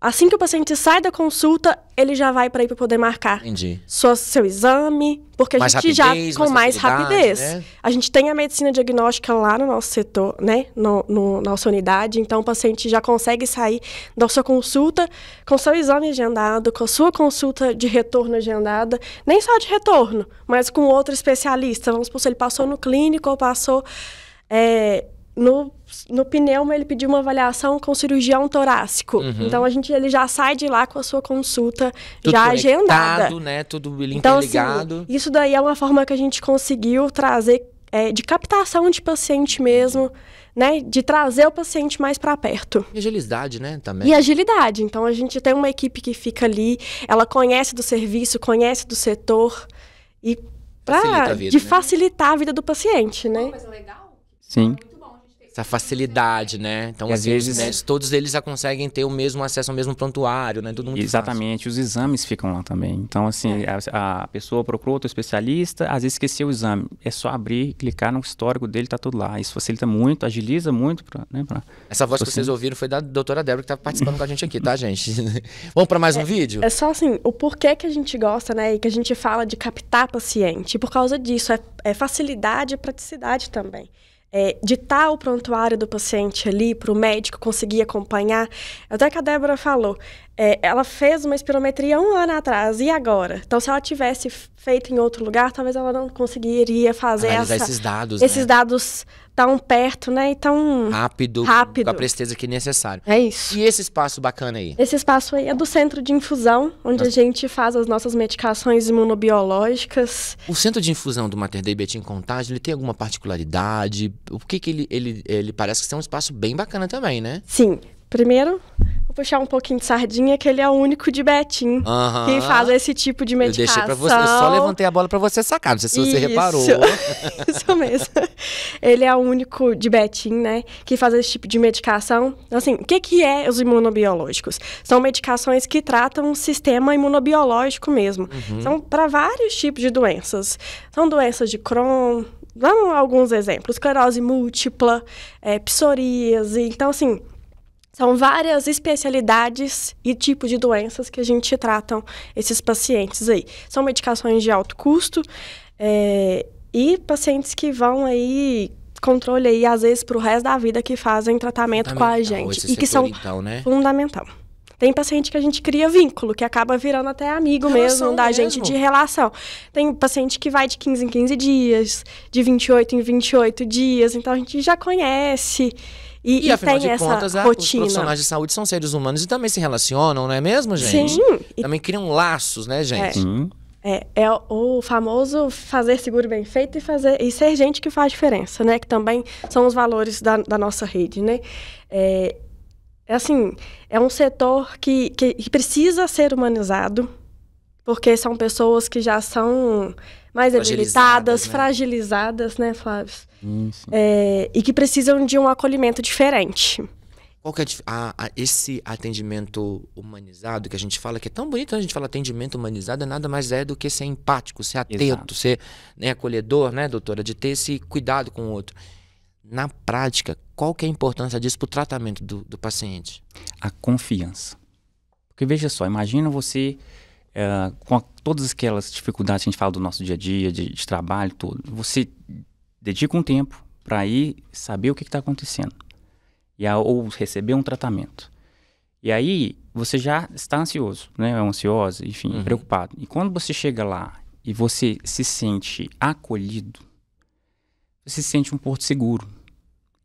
Assim que o paciente sai da consulta, ele já vai para ir para poder marcar. Entendi. Seu exame, porque a gente já com mais rapidez. Né? A gente tem a medicina diagnóstica lá no nosso setor, né? Nossa unidade. Então, o paciente já consegue sair da sua consulta com seu exame agendado, com a sua consulta de retorno agendada. Nem só de retorno, mas com outro especialista. Vamos supor, se ele passou no clínico ou passou... No pneuma, ele pediu uma avaliação com cirurgião torácico. Então, ele já sai de lá com a sua consulta tudo já agendada. Né? Tudo então, interligado. Assim, isso daí é uma forma que a gente conseguiu trazer de captação de paciente mesmo, né? De trazer o paciente mais para perto. E agilidade, né? Também. E agilidade. Então, a gente tem uma equipe que fica ali, ela conhece do serviço, conhece do setor e facilitar a vida do paciente, né? Uma coisa legal? Sim. Essa facilidade, né? Então, às vezes, médicos, todos eles já conseguem ter o mesmo acesso ao mesmo prontuário, né? Tudo muito Exatamente, fácil. Os exames ficam lá também. Então, assim, a pessoa procurou outro especialista, às vezes esqueceu o exame. É só abrir, clicar no histórico dele, tá tudo lá. Isso facilita muito, agiliza muito. Essa voz que vocês ouviram foi da doutora Débora, que tá participando com a gente aqui, tá, gente? Vamos para mais um vídeo? É só assim, o porquê que a gente gosta, né? E que a gente fala de captar paciente. Por causa disso, é facilidade e praticidade também. Ditar o prontuário do paciente ali para o médico conseguir acompanhar. Até que a Débora falou, ela fez uma espirometria 1 ano atrás, e agora? Então, se ela tivesse feito em outro lugar, talvez ela não conseguiria fazer esses dados, esses dados tão perto, né? E tão Rápido, rápido. com a presteza que é necessário. É isso. E esse espaço bacana aí? Esse espaço aí é do centro de infusão, onde a gente faz as nossas medicações imunobiológicas. O centro de infusão do Mater Dei Betim Contagem, ele tem alguma particularidade? O que ele parece que é um espaço bem bacana também, né? Sim. Primeiro, vou puxar um pouquinho de sardinha, que ele é o único de Betim que faz esse tipo de medicação. Eu deixei pra você, eu só levantei a bola pra você sacar, não sei se você reparou. Isso mesmo. Ele é o único de Betim, né, que faz esse tipo de medicação. Assim, o que é os imunobiológicos? São medicações que tratam o sistema imunobiológico mesmo. São para vários tipos de doenças. São doenças de Crohn, dão alguns exemplos, esclerose múltipla, psoríase. Então, assim, são várias especialidades e tipos de doenças que a gente trata esses pacientes aí. São medicações de alto custo e pacientes que vão aí, controle aí, às vezes, para o resto da vida, que fazem tratamento com a gente. E que são fundamental. Tem paciente que a gente cria vínculo, que acaba virando até amigo mesmo da gente, de relação. Tem paciente que vai de 15 em 15 dias, de 28 em 28 dias, então a gente já conhece. E afinal tem de essa contas, rotina. Os profissionais de saúde são seres humanos e também se relacionam, não é mesmo, gente? Sim. Também criam laços, né, gente? É o famoso fazer seguro bem feito e ser gente que faz diferença, né? Que também são os valores da nossa rede, né? Assim, é um setor que precisa ser humanizado, porque são pessoas que já são mais debilitadas, fragilizadas, né, Flávio? E que precisam de um acolhimento diferente. Qual que é esse atendimento humanizado que a gente fala, que é tão bonito, quando a gente fala atendimento humanizado, nada mais é do que ser empático, ser atento, ser, né, acolhedor, né, doutora, de ter esse cuidado com o outro. Na prática, qual que é a importância disso para o tratamento do paciente? A confiança. Porque veja só, imagina você com todas aquelas dificuldades que a gente fala do nosso dia a dia, de trabalho, tudo. Você dedica um tempo para ir saber o que está acontecendo. Ou receber um tratamento. E aí, você já está ansioso, né? Ansiosa, enfim, preocupado. E quando você chega lá e você se sente acolhido, você se sente um porto seguro.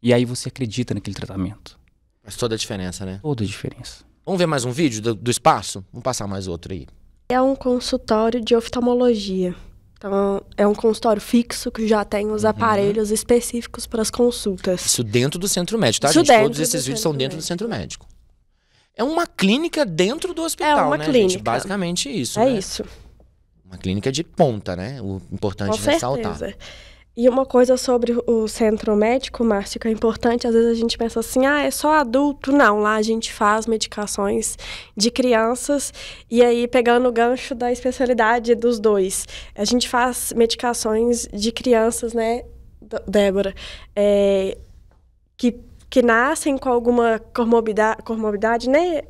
E aí você acredita naquele tratamento. Faz toda a diferença, né? Toda a diferença. Vamos ver mais um vídeo do espaço? Vamos passar mais outro aí. É um consultório de oftalmologia. Então, é um consultório fixo que já tem os aparelhos específicos para as consultas. Isso dentro do centro médico, tá, Isso gente? Todos esses vídeos são dentro médico. do centro médico. É uma clínica dentro do hospital, É uma né, clínica. gente? Basicamente isso, É né? isso. Uma clínica de ponta, né? O importante Com ressaltar. certeza. E uma coisa sobre o centro médico, Márcio, que é importante, às vezes a gente pensa assim, é só adulto. Não, lá a gente faz medicações de crianças, e aí pegando o gancho da especialidade dos dois, a gente faz medicações de crianças, né, Débora, que nascem com alguma comorbidade, né,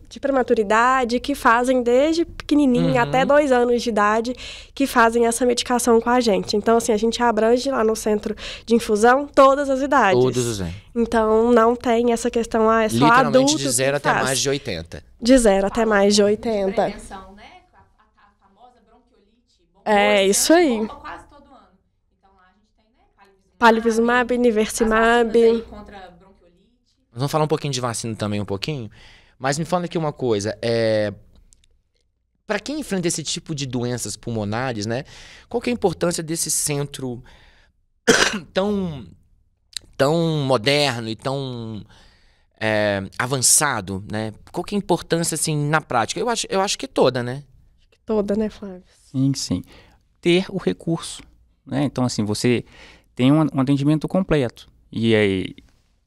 de prematuridade, que fazem desde pequenininho até 2 anos de idade, que fazem essa medicação com a gente. Então, assim, a gente abrange lá no centro de infusão todas as idades. Todos os anos. Então, não tem essa questão, é só adulto. Literalmente de 0 até mais de 80. De 0 até mais de 80. Prevenção, né? A famosa bronquiolite. É, isso aí. Bomba quase todo ano. Então lá a gente tem, né? Palivizumab, Niversimab. Contra bronquiolite. Nós vamos falar um pouquinho de vacina também, um pouquinho. Mas me fala aqui uma coisa, para quem enfrenta esse tipo de doenças pulmonares, né? Qual que é a importância desse centro tão moderno e tão avançado, né? Qual que é a importância, assim, na prática? Eu acho que toda, né? Toda, né, Flávio? Sim, sim. Ter o recurso, né? Então, assim, você tem um atendimento completo. E aí,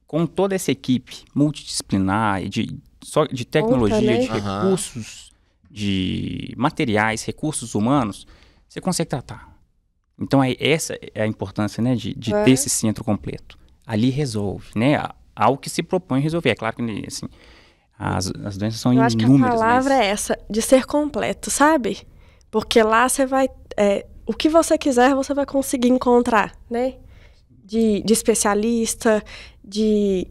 com toda essa equipe multidisciplinar e de tecnologia, né? de recursos, de materiais, recursos humanos, você consegue tratar. Então, essa é a importância, né, de ter esse centro completo. Ali resolve, né? Algo que se propõe resolver. É claro que, assim, as doenças são inúmeras. Eu acho que a palavra é essa, de ser completo, sabe? Porque lá você vai... o que você quiser, você vai conseguir encontrar, né? De especialista,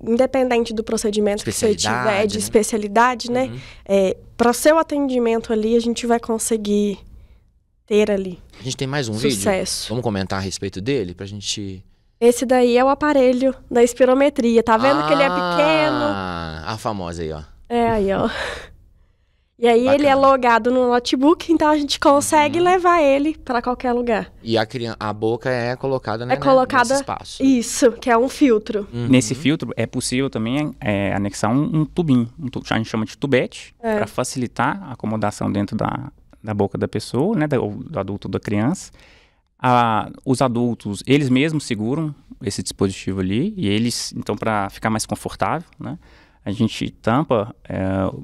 independente do procedimento que você tiver, de especialidade, né? Para o seu atendimento ali, a gente vai conseguir ter ali A gente tem mais um sucesso. vídeo? Vamos comentar a respeito dele, pra gente... Esse daí é o aparelho da espirometria. Tá vendo que ele é pequeno? A famosa aí, ó. É, aí, ó. E aí Bacana. ele é logado no notebook, então a gente consegue levar ele para qualquer lugar. E a boca é colocada, né, É colocada nesse espaço. Isso, que é um filtro. Uhum. Nesse filtro é possível também anexar um tubinho, a gente chama de tubete, para facilitar a acomodação dentro da boca da pessoa, né, do adulto ou da criança. Os adultos, eles mesmos seguram esse dispositivo ali, e eles, então, para ficar mais confortável, né, a gente tampa,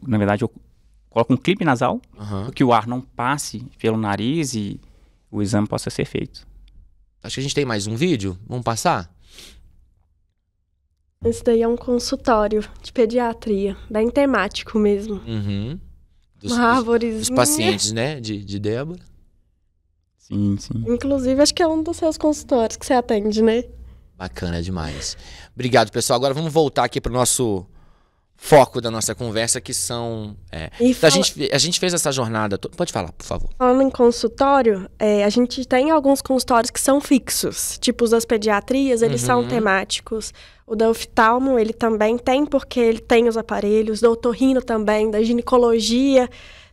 na verdade, coloca um clipe nasal, para que o ar não passe pelo nariz e o exame possa ser feito. Acho que a gente tem mais um vídeo. Vamos passar? Esse daí é um consultório de pediatria, bem temático mesmo. Uhum. Uma árvorezinha. Dos pacientes, né, de Débora. Sim, sim. Inclusive, acho que é um dos seus consultórios que você atende, né? Bacana demais. Obrigado, pessoal. Agora vamos voltar aqui para o nosso foco da nossa conversa, que são... a gente fez essa jornada... Pode falar, por favor. Falando em consultório, a gente tem alguns consultórios que são fixos. Tipo, os das pediatrias, eles são temáticos. O da oftalmo, ele também tem, porque ele tem os aparelhos. Do otorrino também, da ginecologia,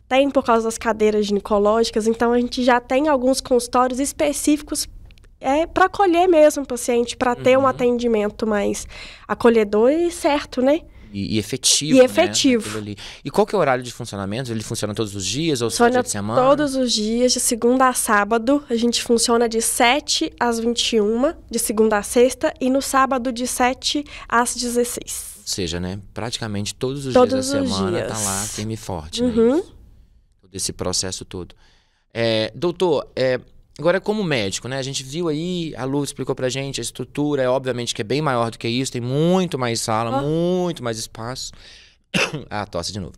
tem por causa das cadeiras ginecológicas. Então, a gente já tem alguns consultórios específicos para acolher mesmo o paciente, para ter um atendimento mais acolhedor e certo, né? E efetivo, E efetivo. Né, ali. E qual que é o horário de funcionamento? Ele funciona todos os dias ou só Funciona dia de semana? todos os dias, de segunda a sábado. A gente funciona de 7 às 21, de segunda a sexta, e no sábado de 7 às 16. Ou seja, né, praticamente todos os Todos dias da os semana dias. tá lá firme e forte, né? Uhum. Isso. Todo esse processo todo. Doutor, agora como médico, né? A gente viu aí, a Lu explicou pra gente, a estrutura obviamente que é bem maior do que isso, tem muito mais sala, muito mais espaço. Tosse de novo.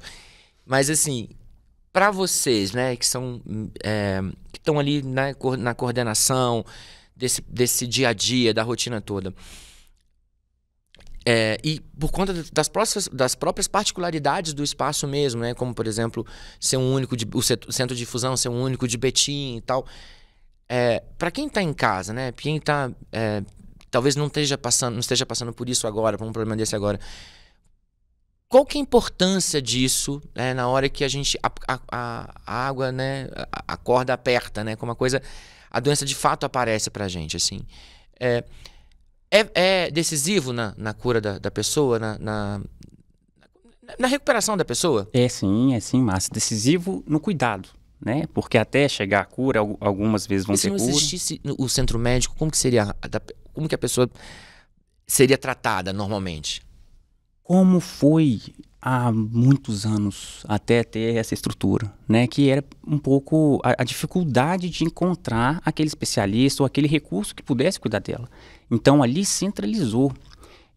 Mas assim, pra vocês, né, que são que estão ali na coordenação desse dia a dia, da rotina toda, e por conta das próprias particularidades do espaço mesmo, né, como por exemplo, ser um único o centro de difusão ser um único de Betim e tal. Para quem está em casa, né? Quem está talvez não esteja passando por isso agora, por um problema desse agora. Qual que é a importância disso, né, na hora que a água, né, a corda aperta, né? Como a doença de fato aparece para a gente, assim. É decisivo na cura da pessoa, na recuperação da pessoa? É sim, mas decisivo no cuidado, né? Porque até chegar a cura, algumas vezes vão ter cura. Se não existisse o centro médico, como que a pessoa seria tratada normalmente? Como foi há muitos anos até ter essa estrutura, né? Que era um pouco a dificuldade de encontrar aquele especialista ou aquele recurso que pudesse cuidar dela. Então ali centralizou.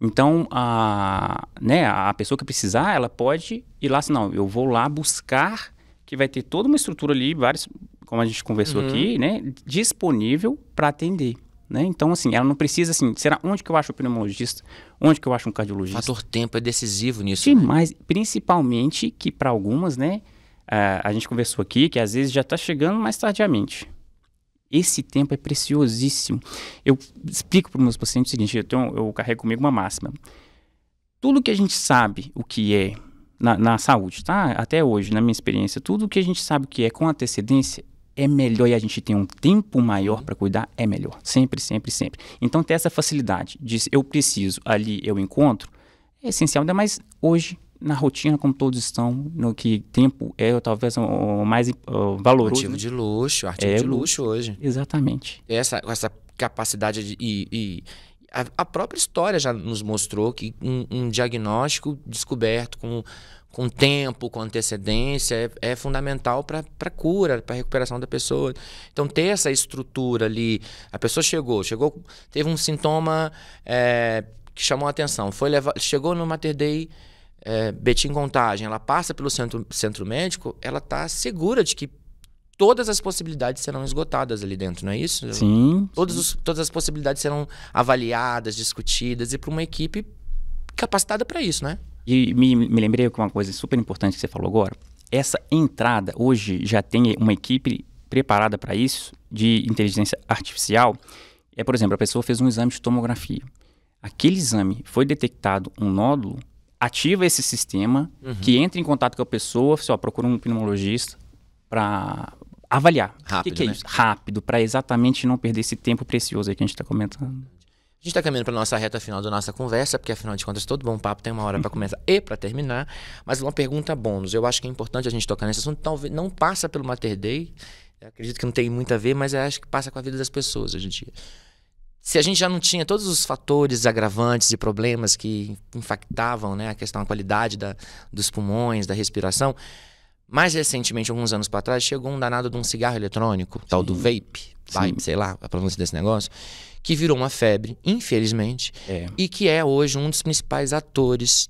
Então a pessoa que precisar, ela pode ir lá, assim, não, eu vou lá buscar, que vai ter toda uma estrutura ali, várias, como a gente conversou aqui, né, disponível para atender, né? Então, assim, ela não precisa, assim, será onde que eu acho o pneumologista? Onde que eu acho um cardiologista? O fator tempo é decisivo nisso. Demais, né? Principalmente que para algumas, né, a gente conversou aqui, que às vezes já está chegando mais tardiamente. Esse tempo é preciosíssimo. Eu explico para os meus pacientes o seguinte, eu carrego comigo uma máxima. Tudo que a gente sabe o que é na saúde, tá? Até hoje, na minha experiência, tudo que a gente sabe o que é com antecedência é melhor, e a gente tem um tempo maior para cuidar, é melhor. Sempre, sempre, sempre. Então, ter essa facilidade de eu preciso, ali eu encontro, é essencial. Ainda mais hoje, na rotina, como todos estão, no que tempo é talvez o mais valoroso. Artigo de luxo, de luxo hoje. Exatamente. Essa capacidade e a própria história já nos mostrou que um diagnóstico descoberto com tempo, com antecedência, é fundamental para a cura, para a recuperação da pessoa. Então, ter essa estrutura ali, a pessoa chegou, teve um sintoma que chamou a atenção, chegou no Mater Dei, Betim Contagem, ela passa pelo centro médico, ela está segura de que todas as possibilidades serão esgotadas ali dentro, não é isso? Sim. Todas as possibilidades serão avaliadas, discutidas, e para uma equipe capacitada para isso, né? E me lembrei de uma coisa super importante que você falou agora. Essa entrada, hoje, já tem uma equipe preparada para isso, de inteligência artificial, Por exemplo, a pessoa fez um exame de tomografia. Aquele exame foi detectado um nódulo, ativa esse sistema que entra em contato com a pessoa, procura um pneumologista para avaliar. Rápido, o que é né? isso? Rápido, para exatamente não perder esse tempo precioso aí que a gente está comentando. A gente está caminhando para nossa reta final da nossa conversa, porque afinal de contas todo bom papo tem uma hora para começar e para terminar. Mas uma pergunta bônus, eu acho que é importante a gente tocar nesse assunto, talvez não passa pelo Mater Dei, eu acredito que não tem muito a ver, mas eu acho que passa com a vida das pessoas hoje em dia. Se a gente já não tinha todos os fatores agravantes e problemas que impactavam, né, a questão da qualidade dos pulmões, da respiração, mais recentemente, alguns anos para trás, chegou um danado de um cigarro eletrônico, tal do vape, sei lá, a pronúncia desse negócio, que virou uma febre, infelizmente, e que é hoje um dos principais atores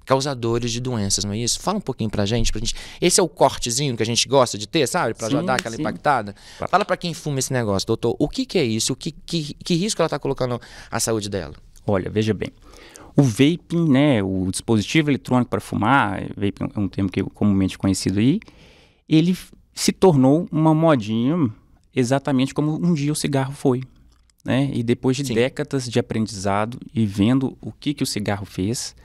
causadores de doenças, não é isso? Fala um pouquinho pra gente. Esse é o cortezinho que a gente gosta de ter, sabe? Pra já dar aquela impactada. Fala pra quem fuma esse negócio, doutor, o que é isso? Que risco ela tá colocando à saúde dela? Olha, veja bem. O vaping, né, o dispositivo eletrônico para fumar, vaping é um termo que é comumente conhecido aí, ele se tornou uma modinha exatamente como um dia o cigarro foi. Né? E depois de décadas de aprendizado e vendo o que o cigarro fez,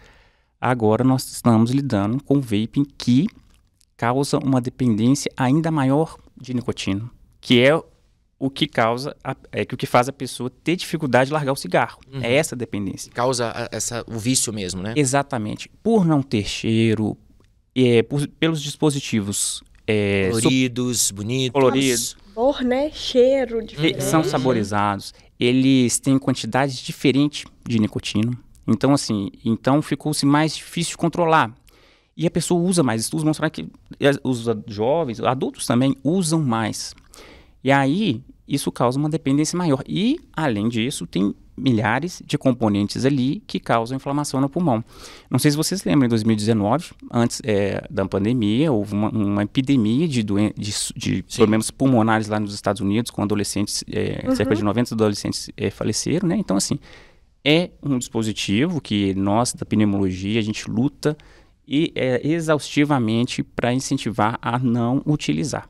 agora nós estamos lidando com o vaping que causa uma dependência ainda maior de nicotina, que é o que causa, o que faz a pessoa ter dificuldade de largar o cigarro. É essa dependência. Causa o vício mesmo, né? Exatamente. Por não ter cheiro, pelos dispositivos coloridos, bonitos. Coloridos. Sabor, né? Cheiro diferente. São saborizados. Eles têm quantidades diferentes de nicotina. Então, assim, ficou-se mais difícil de controlar. E a pessoa usa mais. Estudos mostram que os jovens, adultos também, usam mais. E aí, isso causa uma dependência maior. E, além disso, tem milhares de componentes ali que causam inflamação no pulmão. Não sei se vocês lembram, em 2019, antes da pandemia, houve uma epidemia de problemas pulmonares lá nos Estados Unidos, com adolescentes, cerca de 90 adolescentes faleceram, né? Então, assim, é um dispositivo que nós, da pneumologia, a gente luta exaustivamente para incentivar a não utilizar.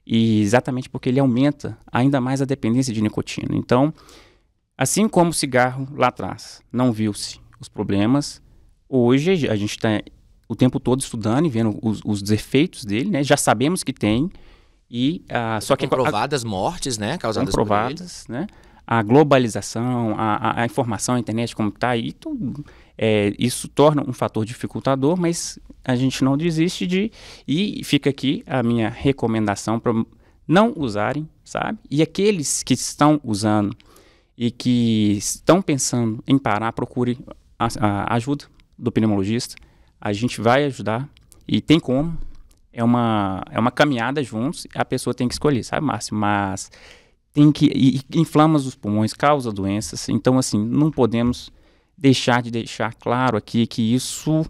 E exatamente porque ele aumenta ainda mais a dependência de nicotina. Então, assim como o cigarro lá atrás não viu-se os problemas, hoje a gente está o tempo todo estudando e vendo os efeitos dele, né? Já sabemos que tem. Só que comprovadas mortes, né? Causadas comprovadas, né? A globalização, a informação, a internet como está aí, tudo, isso torna um fator dificultador, mas a gente não desiste e fica aqui a minha recomendação para não usarem, sabe? E aqueles que estão usando e que estão pensando em parar, procure a ajuda do pneumologista. A gente vai ajudar e tem como. É uma caminhada juntos, a pessoa tem que escolher, sabe, Márcio? Mas inflama os pulmões, causa doenças. Então, assim, não podemos deixar claro aqui que isso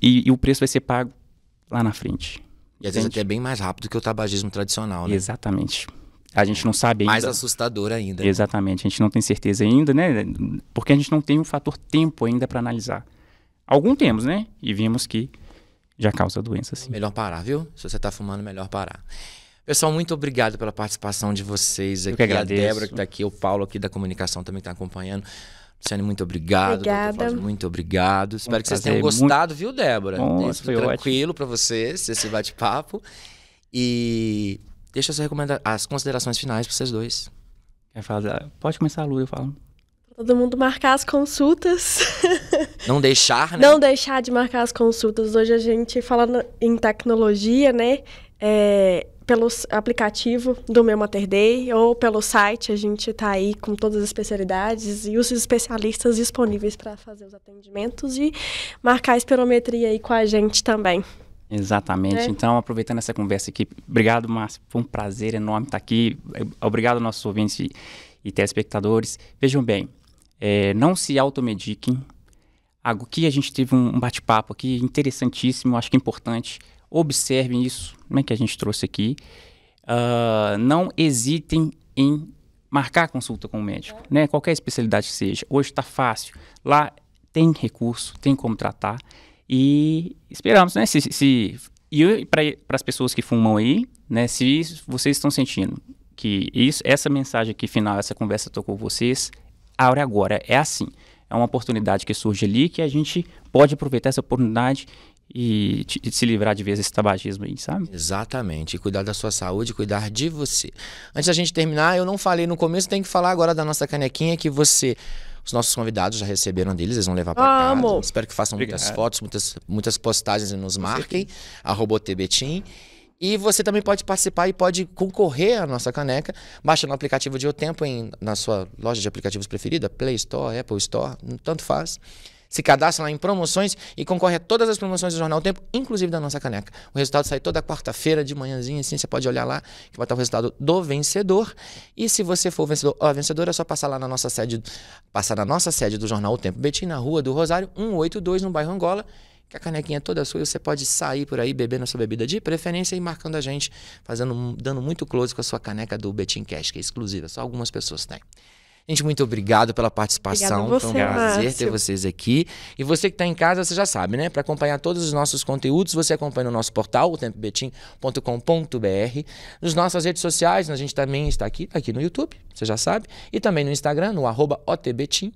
e o preço vai ser pago lá na frente. E às vezes até bem mais rápido que o tabagismo tradicional, né? Exatamente. A gente não sabe ainda. Mais assustador ainda. Exatamente. A gente não tem certeza ainda, né? Porque a gente não tem um fator tempo ainda para analisar. Algum temos, né? E vimos que já causa doença, sim. Melhor parar, viu? Se você está fumando, melhor parar. Pessoal, muito obrigado pela participação de vocês aqui. Eu que agradeço. A Débora que está aqui, o Paulo aqui da comunicação também está acompanhando. Luciane, muito obrigado. Obrigada. Muito obrigado. Espero que vocês tenham gostado, viu, Débora? Nossa, foi tranquilo para vocês, esse bate-papo. E deixa as considerações finais para vocês dois. Pode começar, Lu, eu falo. Todo mundo marcar as consultas. Não deixar, né? Não deixar de marcar as consultas. Hoje a gente, falando em tecnologia, né? Pelo aplicativo do Meu Mater Dei ou pelo site, a gente está aí com todas as especialidades e os especialistas disponíveis para fazer os atendimentos e marcar a espirometria aí com a gente também. Exatamente. Então, aproveitando essa conversa aqui, obrigado, Márcio. Foi um prazer enorme estar aqui. Obrigado aos nossos ouvintes e telespectadores. Vejam bem, não se automediquem. Aqui a gente teve um bate-papo aqui interessantíssimo, acho que importante. Observem isso, né, que a gente trouxe aqui. Não hesitem em marcar a consulta com o médico, né? Qualquer especialidade que seja. Hoje está fácil. Lá tem recurso, tem como tratar. E esperamos, né? E para as pessoas que fumam aí, né? Se vocês estão sentindo que essa mensagem aqui final, essa conversa que eu tô com vocês, a hora é agora, é assim. É uma oportunidade que surge ali que a gente pode aproveitar essa oportunidade e se livrar de vez desse tabagismo aí, sabe? Exatamente. E cuidar da sua saúde, cuidar de você. Antes da gente terminar, eu não falei no começo, tem que falar agora da nossa canequinha que os nossos convidados já receberam deles, eles vão levar para casa. Espero que façam muitas fotos, muitas postagens e nos marquem, @OTBetim. E você também pode participar e pode concorrer à nossa caneca, baixando o aplicativo de O Tempo na sua loja de aplicativos preferida, Play Store, Apple Store, tanto faz. Se cadastra lá em promoções e concorre a todas as promoções do Jornal O Tempo, inclusive da nossa caneca. O resultado sai toda quarta-feira de manhãzinha, assim, você pode olhar lá, que vai estar o resultado do vencedor. E se você for o vencedor ou a vencedora, é só passar lá na nossa sede, do Jornal O Tempo Betim, na Rua do Rosário, 182, no bairro Angola, que a canequinha é toda sua e você pode sair por aí bebendo a sua bebida de preferência e marcando a gente, dando muito close com a sua caneca do Betim Cash, que é exclusiva, só algumas pessoas têm. Gente, muito obrigado pela participação. Você, foi um prazer ter vocês aqui. E você que está em casa, você já sabe, né? Para acompanhar todos os nossos conteúdos, você acompanha no nosso portal, otempobettim.com.br. Nas nossas redes sociais, a gente também está aqui no YouTube, você já sabe. E também no Instagram, no @otbetim.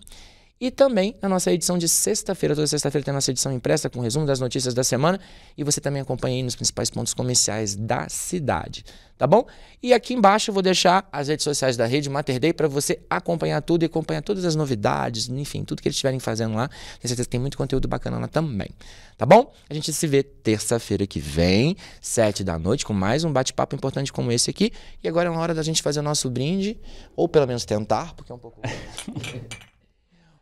E também na nossa edição de sexta-feira. Toda sexta-feira tem a nossa edição impressa com resumo das notícias da semana. E você também acompanha aí nos principais pontos comerciais da cidade. Tá bom? E aqui embaixo eu vou deixar as redes sociais da Rede Mater Dei para você acompanhar tudo e acompanhar todas as novidades, enfim, tudo que eles estiverem fazendo lá. Tenho certeza que tem muito conteúdo bacana lá também. Tá bom? A gente se vê terça-feira que vem, 7 da noite, com mais um bate-papo importante como esse aqui. E agora é uma hora da gente fazer o nosso brinde, ou pelo menos tentar, porque é um pouco...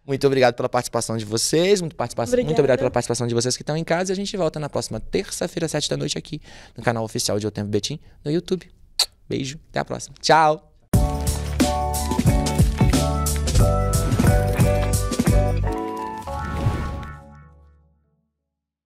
Muito obrigado pela participação de vocês, muito obrigado pela participação de vocês que estão em casa. E a gente volta na próxima terça-feira, 7 da noite, aqui no canal oficial de O Tempo Betim, no YouTube. Beijo, até a próxima. Tchau!